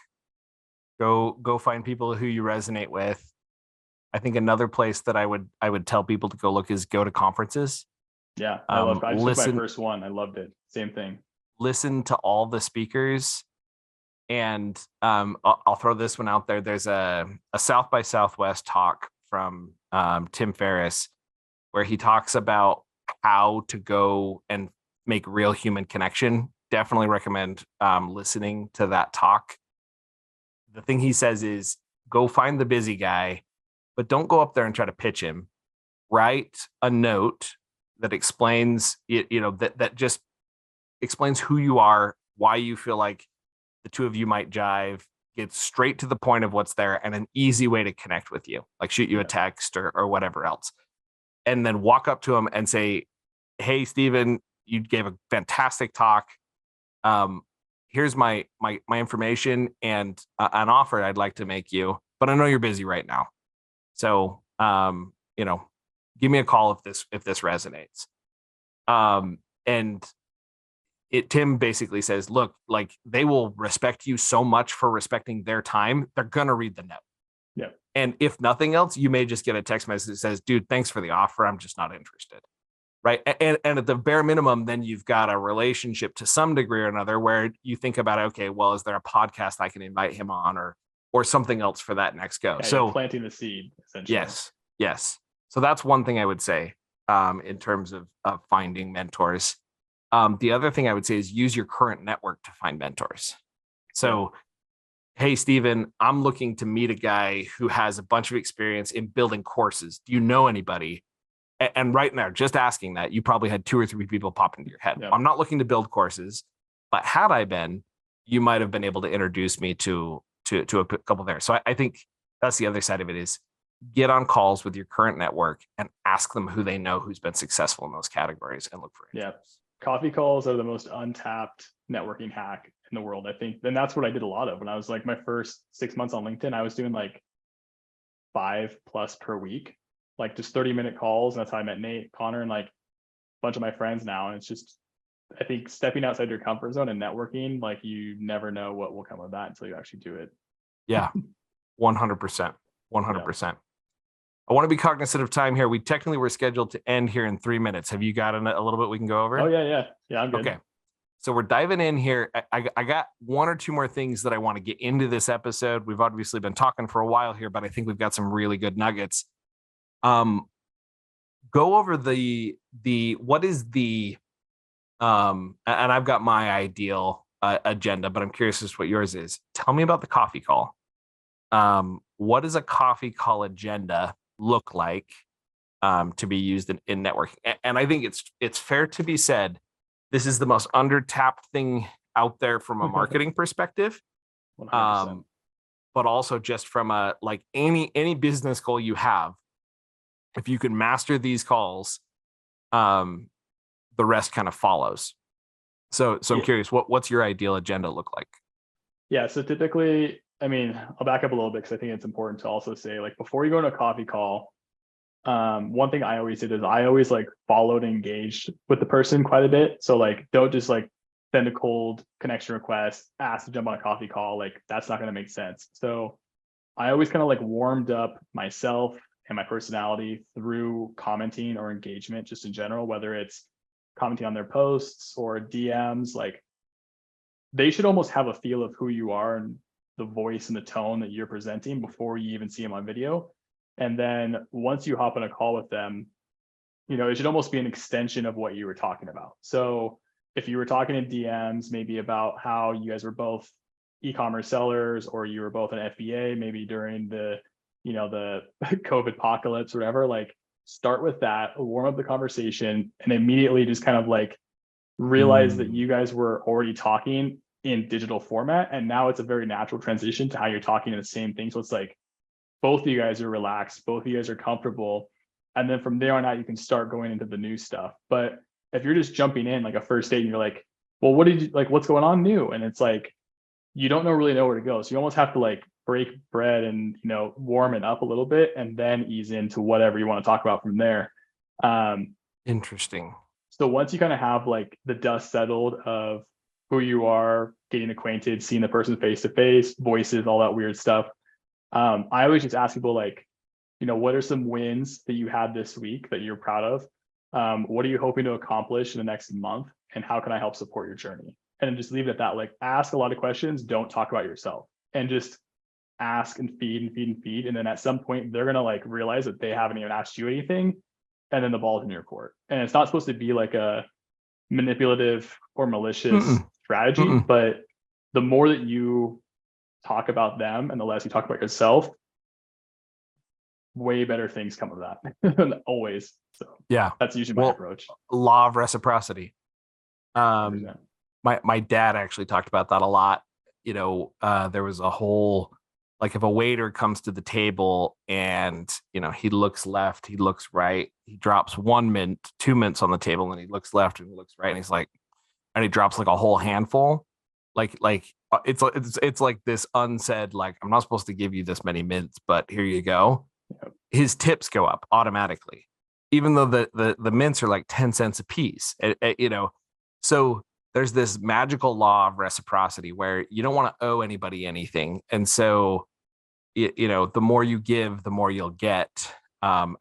Go find people who you resonate with. I think another place that I would tell people to go look is go to conferences. Yeah, I just took my Listen first one. I loved it. Same thing. listen to all the speakers. And I'll throw this one out there. There's a South by Southwest talk from Tim Ferriss where he talks about how to go and make real human connection. Definitely recommend listening to that talk. The thing he says is go find the busy guy but don't go up there and try to pitch him. Write a note that explains, that just explains who you are, why you feel like the two of you might jive, get straight to the point of what's there, and an easy way to connect with you, like shoot you a text or whatever else. And then walk up to him and say, hey, Steven, you gave a fantastic talk. Here's my information and an offer I'd like to make you, but I know you're busy right now. So, give me a call if this resonates. And Tim basically says, look, like they will respect you so much for respecting their time. They're going to read the note. Yeah. And if nothing else, you may just get a text message that says, dude, thanks for the offer. I'm just not interested. Right. And at the bare minimum, then you've got a relationship to some degree or another where you think about, okay, well, is there a podcast I can invite him on or something else for that next go? Yeah, so planting the seed, essentially. Yes. So that's one thing I would say in terms of finding mentors. The other thing I would say is use your current network to find mentors. So, hey, Steven, I'm looking to meet a guy who has a bunch of experience in building courses. Do you know anybody? And right now, just asking that, you probably had 2 or 3 people pop into your head. Yeah. I'm not looking to build courses, but had I been, you might have been able to introduce me to a couple there. So I think that's the other side of it is get on calls with your current network and ask them who they know who's been successful in those categories and look for it. Yeah. Coffee calls are the most untapped networking hack in the world, I think. And that's what I did a lot of when I was like my first 6 months on LinkedIn. I was doing like 5+ per week, like just 30-minute calls. And that's how I met Nate, Connor, and like a bunch of my friends now. And it's just, I think stepping outside your comfort zone and networking, like you never know what will come of that until you actually do it. Yeah, 100%. 100%. I want to be cognizant of time here. We technically were scheduled to end here in 3 minutes. Have you got a little bit we can go over? Oh, yeah. Yeah, I'm good. Okay. So we're diving in here. I got 1 or 2 more things that I want to get into this episode. We've obviously been talking for a while here, but I think we've got some really good nuggets. Go over what is the, and I've got my ideal agenda, but I'm curious as to what yours is. Tell me about the coffee call. What does a coffee call agenda look like to be used in networking? And I think it's fair to be said, this is the most under-tapped thing out there from a marketing perspective. 100%. But also just from a, like any business goal you have, if you can master these calls, the rest kind of follows. So I'm curious, what's your ideal agenda look like? Yeah. So typically, I mean, I'll back up a little bit because I think it's important to also say, like, before you go to a coffee call, one thing I always did is I always like followed and engaged with the person quite a bit. So like, don't just like send a cold connection request, ask to jump on a coffee call. Like that's not going to make sense. So I always kind of like warmed up myself and my personality through commenting or engagement just in general, whether it's commenting on their posts or DMs. Like they should almost have a feel of who you are and the voice and the tone that you're presenting before you even see them on video. And then once you hop on a call with them, it should almost be an extension of what you were talking about. So if you were talking in DMs, maybe about how you guys were both e-commerce sellers, or you were both an FBA, maybe during the COVID apocalypse or whatever, like start with that, warm up the conversation, and immediately just kind of like realize that you guys were already talking in digital format. And now it's a very natural transition to how you're talking in the same thing. So it's like both of you guys are relaxed, both of you guys are comfortable. And then from there on out, you can start going into the new stuff. But if you're just jumping in like a first date and you're like, well, what's going on new? And it's like, you don't really know where to go. So you almost have to like break bread and, warm it up a little bit and then ease into whatever you want to talk about from there. Interesting. So once you kind of have like the dust settled of who you are, getting acquainted, seeing the person face to face, voices, all that weird stuff. I always just ask people like, what are some wins that you had this week that you're proud of? What are you hoping to accomplish in the next month? And how can I help support your journey? And just leave it at that. Like ask a lot of questions. Don't talk about yourself, and just ask and feed and feed and feed. And then at some point they're going to like realize that they haven't even asked you anything. And then the ball's in your court. And it's not supposed to be like a manipulative or malicious strategy, but the more that you talk about them and the less you talk about yourself, way better things come of that. Always. So Yeah. that's usually my Well, approach. law of reciprocity. Um, 100%. my dad actually talked about that a lot. There was a whole, like, if a waiter comes to the table and he looks left, he looks right, he drops 1 mint, 2 mints on the table, and he looks left and he looks right, and he's like, and he drops like a whole handful, it's like this unsaid, like, I'm not supposed to give you this many mints, but here you go. Yep. His tips go up automatically, even though the mints are like 10 cents a piece. So there's this magical law of reciprocity where you don't want to owe anybody anything. And so, the more you give, the more you'll get, out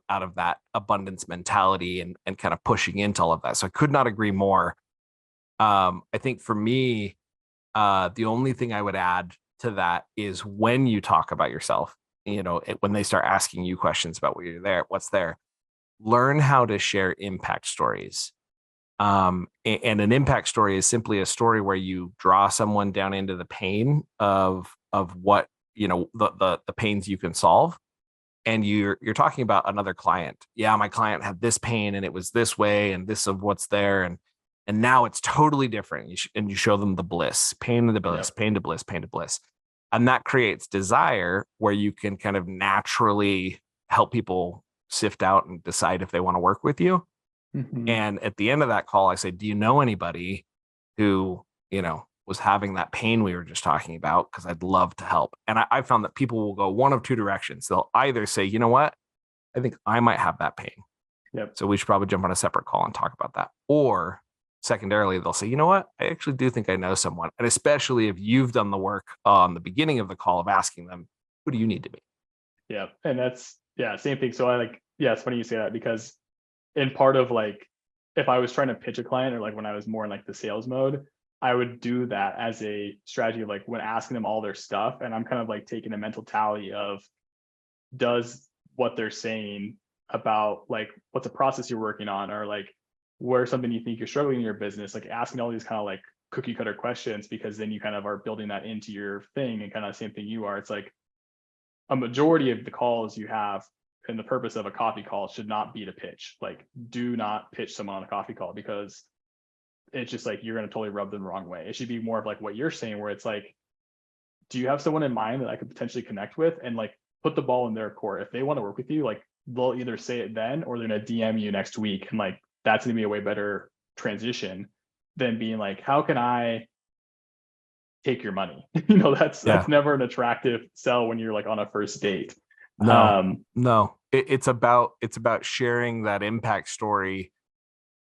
of that abundance mentality, and kind of pushing into all of that. So I could not agree more. I think for me, the only thing I would add to that is when you talk about yourself, when they start asking you questions about what's there, learn how to share impact stories. And an impact story is simply a story where you draw someone down into the pain of what, the pains you can solve. And you're talking about another client. Yeah, my client had this pain and it was this way, and this of what's there. And now it's totally different. And you show them the bliss, pain to the bliss, Yep. pain to bliss, pain to bliss. And that creates desire where you can kind of naturally help people sift out and decide if they want to work with you. Mhm. And at the end of that call, I say, do you know anybody who, was having that pain we were just talking about? Because I'd love to help. And I found that people will go one of two directions. They'll either say, you know what, I think I might have that pain, Yep. so we should probably jump on a separate call and talk about that. Or secondarily, they'll say, you know what, I actually do think I know someone. And especially if you've done the work on the beginning of the call of asking them, who do you need to be? Yeah. And that's, yeah, same thing. So it's funny you say that, because in part of like, if I was trying to pitch a client, or like when I was more in like the sales mode, I would do that as a strategy of like when asking them all their stuff. And I'm kind of like taking a mental tally of, does what they're saying about like what's a process you're working on, or like where something you think you're struggling in your business, like asking all these kind of like cookie cutter questions, because then you kind of are building that into your thing, and kind of the same thing you are. It's like a majority of the calls you have, and the purpose of a coffee call should not be to pitch. Like, do not pitch someone on a coffee call, because it's just like you're going to totally rub them the wrong way. It should be more of like what you're saying, where it's like, do you have someone in mind that I could potentially connect with, and like put the ball in their court. If they want to work with you, like they'll either say it then, or they're going to DM you next week. And like, that's going to be a way better transition than being like, how can I take your money? That's never an attractive sell when you're like on a first date. No, it's about sharing that impact story.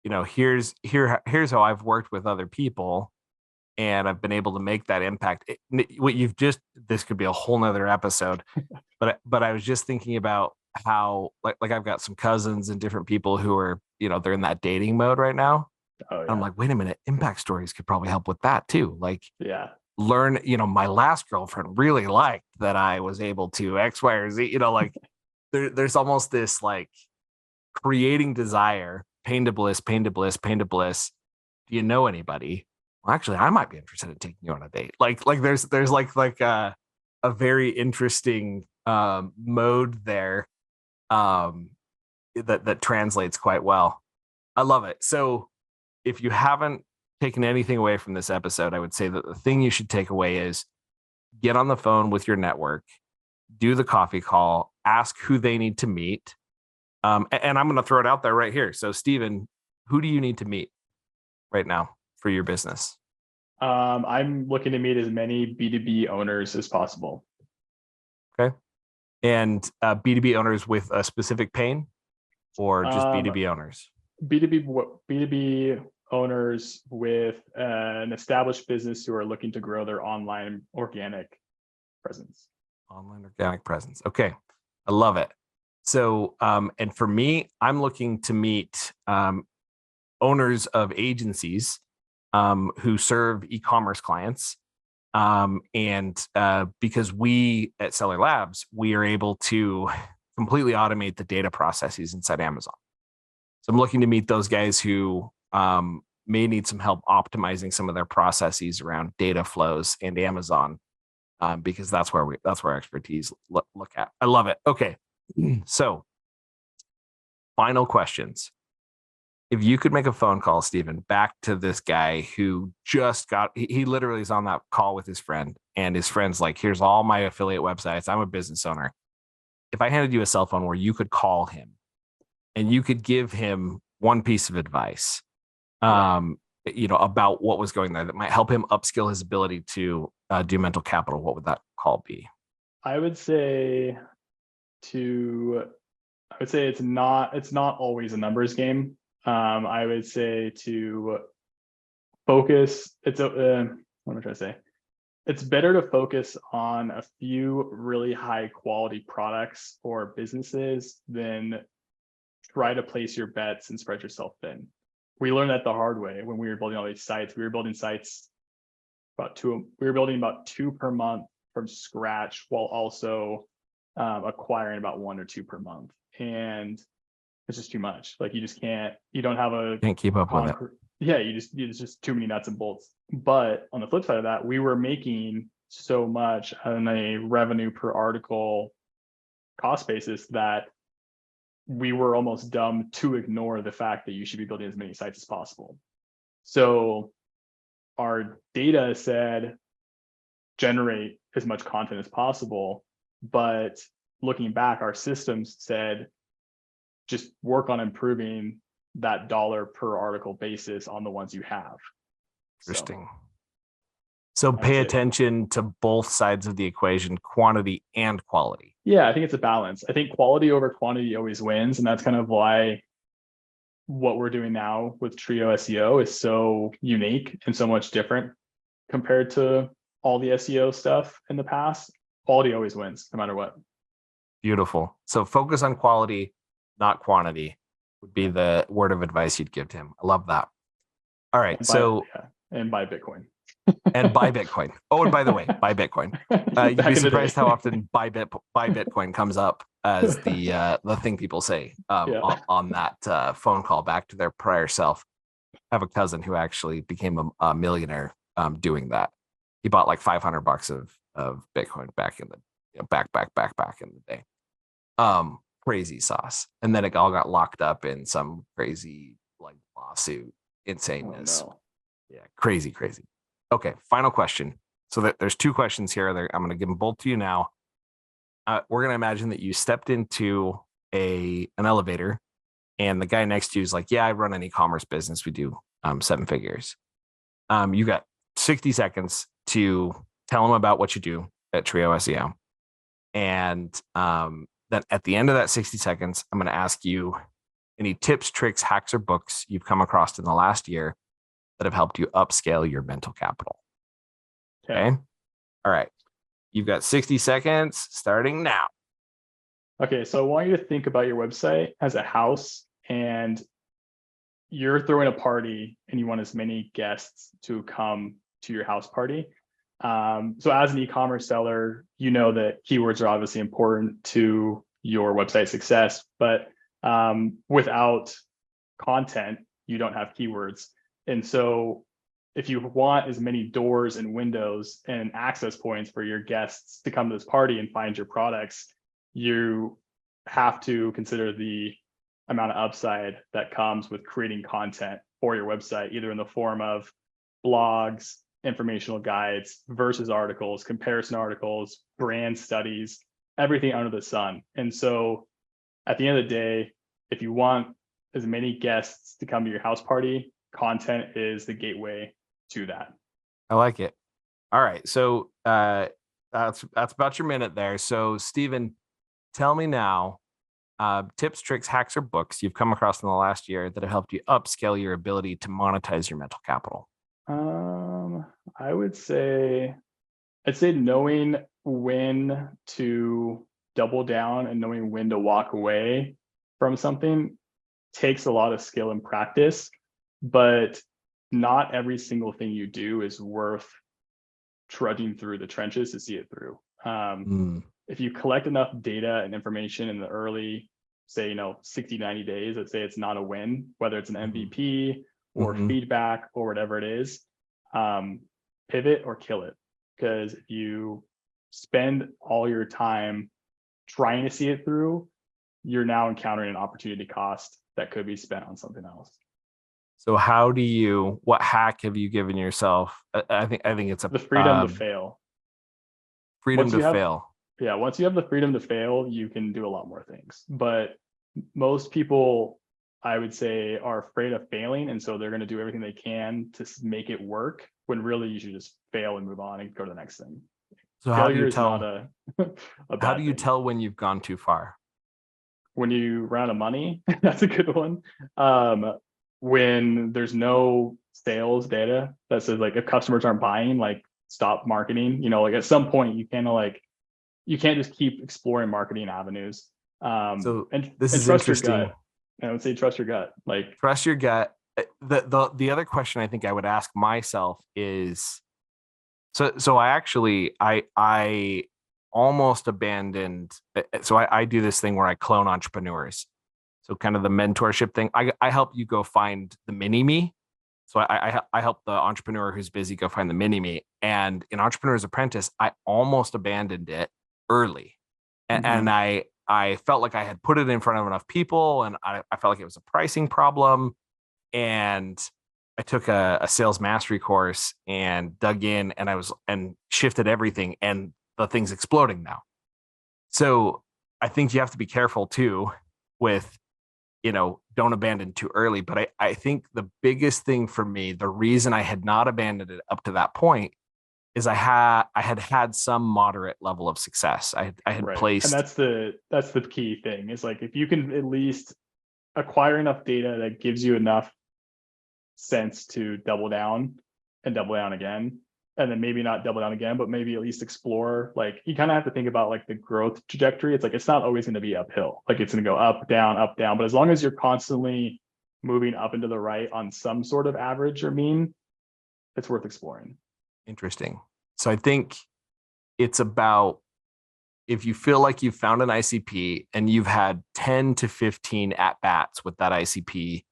Here's how I've worked with other people, and I've been able to make that impact. This could be a whole nother episode, but I was just thinking about how, like I've got some cousins and different people who are, they're in that dating mode right now. Oh, yeah. I'm like, wait a minute, impact stories could probably help with that too. Like, yeah, learn, my last girlfriend really liked that I was able to X, Y, or Z, like there's almost this like creating desire, pain to bliss, pain to bliss, pain to bliss. Do you know anybody? Well, actually, I might be interested in taking you on a date. Like there's like a very interesting mode there, that translates quite well. I love it. So if you haven't taken anything away from this episode, I would say that the thing you should take away is get on the phone with your network, do the coffee call, ask who they need to meet. And I'm going to throw it out there right here. So, Steven, who do you need to meet right now for your business? I'm looking to meet as many B2B owners as possible. Okay. And B2B owners with a specific pain, or just B2B owners? B2B owners with an established business who are looking to grow their online organic presence. Online organic presence. Okay. I love it. So, and for me, I'm looking to meet owners of agencies who serve e-commerce clients. And because we at Seller Labs, we are able to completely automate the data processes inside Amazon. So I'm looking to meet those guys who may need some help optimizing some of their processes around data flows and Amazon, because that's where our expertise look at. I love it. Okay. So, final questions. If you could make a phone call, Stephen, back to this guy who just got, he literally is on that call with his friend, and his friend's like, here's all my affiliate websites. I'm a business owner. If I handed you a cell phone where you could call him and you could give him one piece of advice, Yeah. about what was going there that might help him upskill his ability to do mental capital, what would that call be? I would say it's not always a numbers game. I would say to focus, what am I trying to say? It's better to focus on a few really high quality products or businesses than try to place your bets and spread yourself thin. We learned that the hard way when we were building all these sites. We were building sites we were building about 2 per month from scratch, while also acquiring about 1 or 2 per month. And it's just too much. Like, you don't have a Can't keep up with it. yeah, it's just too many nuts and bolts. But on the flip side of that, we were making so much on a revenue per article cost basis that we were almost dumb to ignore the fact that you should be building as many sites as possible. So our data said generate as much content as possible, but looking back, our systems said just work on improving that dollar per article basis on the ones you have. Interesting. So I would pay say, attention to both sides of the equation, quantity and quality. yeah, I think it's a balance. I think quality over quantity always wins, and that's kind of why what we're doing now with Trio SEO is so unique and so much different compared to all the SEO stuff in the past. Quality always wins, no matter what. Beautiful. So focus on quality, not quantity, would be the word of advice you'd give to him. I love that. All right. And buy Bitcoin. And buy Bitcoin. Oh, and by the way, buy Bitcoin. You'd be surprised how often buy Bitcoin comes up as the thing people say on that phone call back to their prior self. I have a cousin who actually became a millionaire doing that. He bought like $500 of Bitcoin back in the back in the day. Crazy sauce, and then it all got locked up in some crazy like lawsuit insaneness. Oh, no. Yeah, crazy. Okay, final question. So there's 2 questions here. I'm going to give them both to you now. We're going to imagine that you stepped into an elevator, and the guy next to you is like, "Yeah, I run an e-commerce business. We do 7 figures." You got 60 seconds to tell him about what you do at Trio SEO, and then at the end of that 60 seconds, I'm going to ask you any tips, tricks, hacks, or books you've come across in the last year that have helped you upscale your mental capital. Okay. All right. You've got 60 seconds starting now. Okay, so I want you to think about your website as a house, and you're throwing a party and you want as many guests to come to your house party. So as an e-commerce seller, you know that keywords are obviously important to your website success, but without content, you don't have keywords. And so if you want as many doors and windows and access points for your guests to come to this party and find your products, you have to consider the amount of upside that comes with creating content for your website, either in the form of blogs, informational guides, versus articles, comparison articles, brand studies, everything under the sun. And so at the end of the day, if you want as many guests to come to your house party, content is the gateway to that. I like it. All right. So that's about your minute there. So Stephen, tell me now, tips, tricks, hacks, or books you've come across in the last year that have helped you upscale your ability to monetize your mental capital. I'd say knowing when to double down and knowing when to walk away from something takes a lot of skill and practice, but not every single thing you do is worth trudging through the trenches to see it through. If you collect enough data and information in the early, say, 60, 90 days, let's say it's not a win, whether it's an MVP or feedback or whatever it is, pivot or kill it. Because if you spend all your time trying to see it through you're now encountering an opportunity cost that could be spent on something else. So what hack have you given yourself? I think it's The freedom to fail. freedom to fail. Yeah, once you have the freedom to fail, you can do a lot more things. But most people, I would say, are afraid of failing, and so they're going to do everything they can to make it work, when really you should just fail and move on and go to the next thing. So Failure is not a how do you thing. tell when you've gone too far? When you run out of money, that's a good one. When there's no sales data that says, like, if customers aren't buying, like, stop marketing. Like, at some point you can't just keep exploring marketing avenues. So and this and is trust your interesting. gut. I would say trust your gut. Like, Trust your gut. The other question I think I would ask myself is, so I almost abandoned. So I do this thing where I clone entrepreneurs. So kind of the mentorship thing. I help you go find the mini me. So I help the entrepreneur who's busy go find the mini me. And in Entrepreneur's Apprentice, I almost abandoned it early, and I felt like I had put it in front of enough people, and I felt like it was a pricing problem. And I took a sales mastery course and dug in, and shifted everything, and the thing's exploding now. So I think you have to be careful too with, don't abandon too early. But I think the biggest thing for me, the reason I had not abandoned it up to that point, is I had some moderate level of success. I had right. And placed. that's the key thing, is like, if you can at least acquire enough data that gives you enough sense to double down and double down again, and then maybe not double down again, but maybe at least explore. Like, you kind of have to think about, like, the growth trajectory. It's like, it's not always going to be uphill. Like, it's going to go up, down. But as long as you're constantly moving up and to the right on some sort of average or mean, it's worth exploring. Interesting. So I think it's about, if you feel like you've found an ICP and you've had 10 to 15 at bats with that ICP,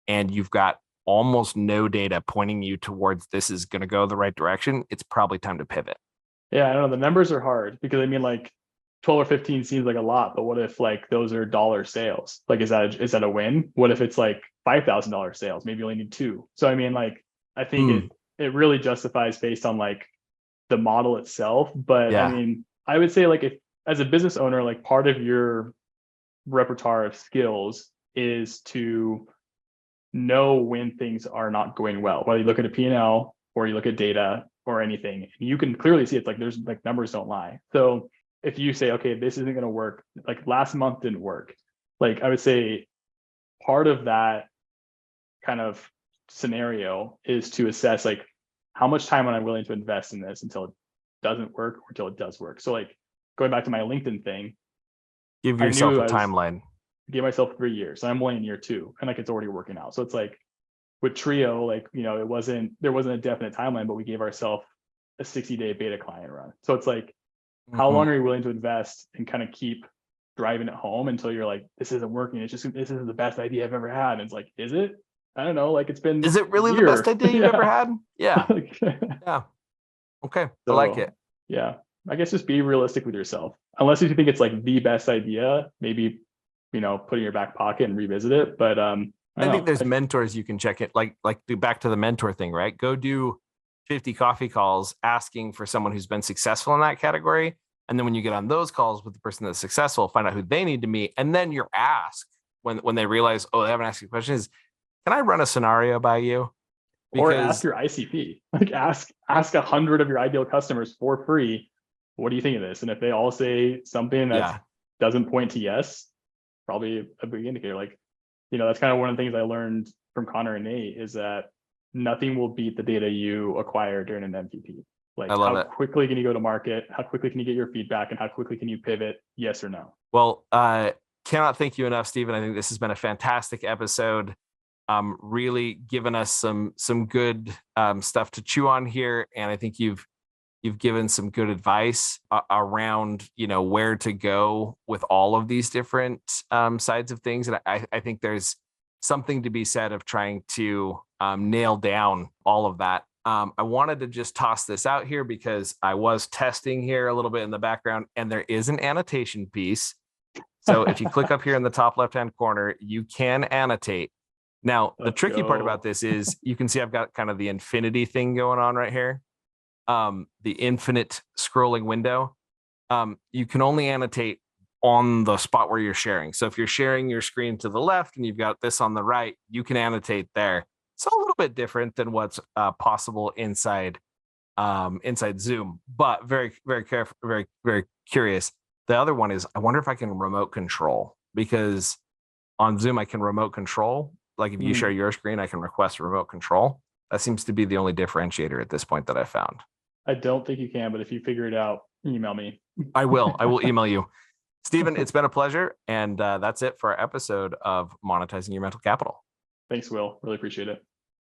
and you've got almost no data pointing you towards this is going to go the right direction, it's probably time to pivot. Yeah, I don't know. The numbers are hard, because I mean, like, 12 or 15 seems like a lot, but what if, like, those are dollar sales? Like, is that a win? What if it's like $5,000 sales? Maybe you only need two. So I mean, like, I think it really justifies based on, like, the model itself. But I mean, I would say, like, if as a business owner, like, part of your repertoire of skills is to know when things are not going well, whether you look at a P&L or you look at data or anything, you can clearly see it's like, there's, like, numbers don't lie. So if you say, okay, this isn't going to work, like last month didn't work, like, I would say part of that kind of scenario is to assess, like, how much time am I willing to invest in this until it doesn't work or until it does work. So, like, going back to my LinkedIn thing, Give yourself a timeline. Give myself 3 years, and I'm only in year 2, and, like, it's already working out. So it's like with Trio, like, there wasn't a definite timeline, but we gave ourselves a 60-day beta client run. So it's like, how long are you willing to invest and kind of keep driving it home until you're like, this isn't working. This isn't the best idea I've ever had. And it's like, is it? I don't know. Like, it's been. Is it really the best idea you've ever had? Yeah. Yeah. Okay. So, I like it. Yeah. I guess just be realistic with yourself. Unless you think it's like the best idea, maybe, put it in your back pocket and revisit it. But I think there's mentors you can check it. Like do back to the mentor thing, right? Go do 50 coffee calls asking for someone who's been successful in that category. And then when you get on those calls with the person that's successful, find out who they need to meet. And then you're asked when they realize, oh, they haven't asked you questions, can I run a scenario by you? Or ask your ICP, like, ask 100 of your ideal customers for free, what do you think of this? And if they all say something that doesn't point to yes, probably a big indicator. Like, that's kind of one of the things I learned from Connor and Nate, is that nothing will beat the data you acquire during an MVP. Like, how quickly can you go to market? How quickly can you get your feedback? And how quickly can you pivot? Yes or no? Well, cannot thank you enough, Stephen. I think this has been a fantastic episode. Really given us some good stuff to chew on here. And I think you've given some good advice around, where to go with all of these different sides of things. And I think there's something to be said of trying to nail down all of that. I wanted to just toss this out here because I was testing here a little bit in the background, and there is an annotation piece. So if you click up here in the top left-hand corner, you can annotate. Now, the Let's tricky part go. about this is you can see I've got kind of the infinity thing going on right here. The infinite scrolling window. You can only annotate on the spot where you're sharing. So if you're sharing your screen to the left and you've got this on the right, you can annotate there. It's a little bit different than what's possible inside Zoom, but very, very careful, very, very curious. The other one is I wonder if I can remote control, because on Zoom I can remote control. Like if you share your screen, I can request remote control. That seems to be the only differentiator at this point that I found. I don't think you can, but if you figure it out, email me. I will email you. Stephen, it's been a pleasure. And that's it for our episode of Monetizing Your Mental Capital. Thanks, Will. Really appreciate it.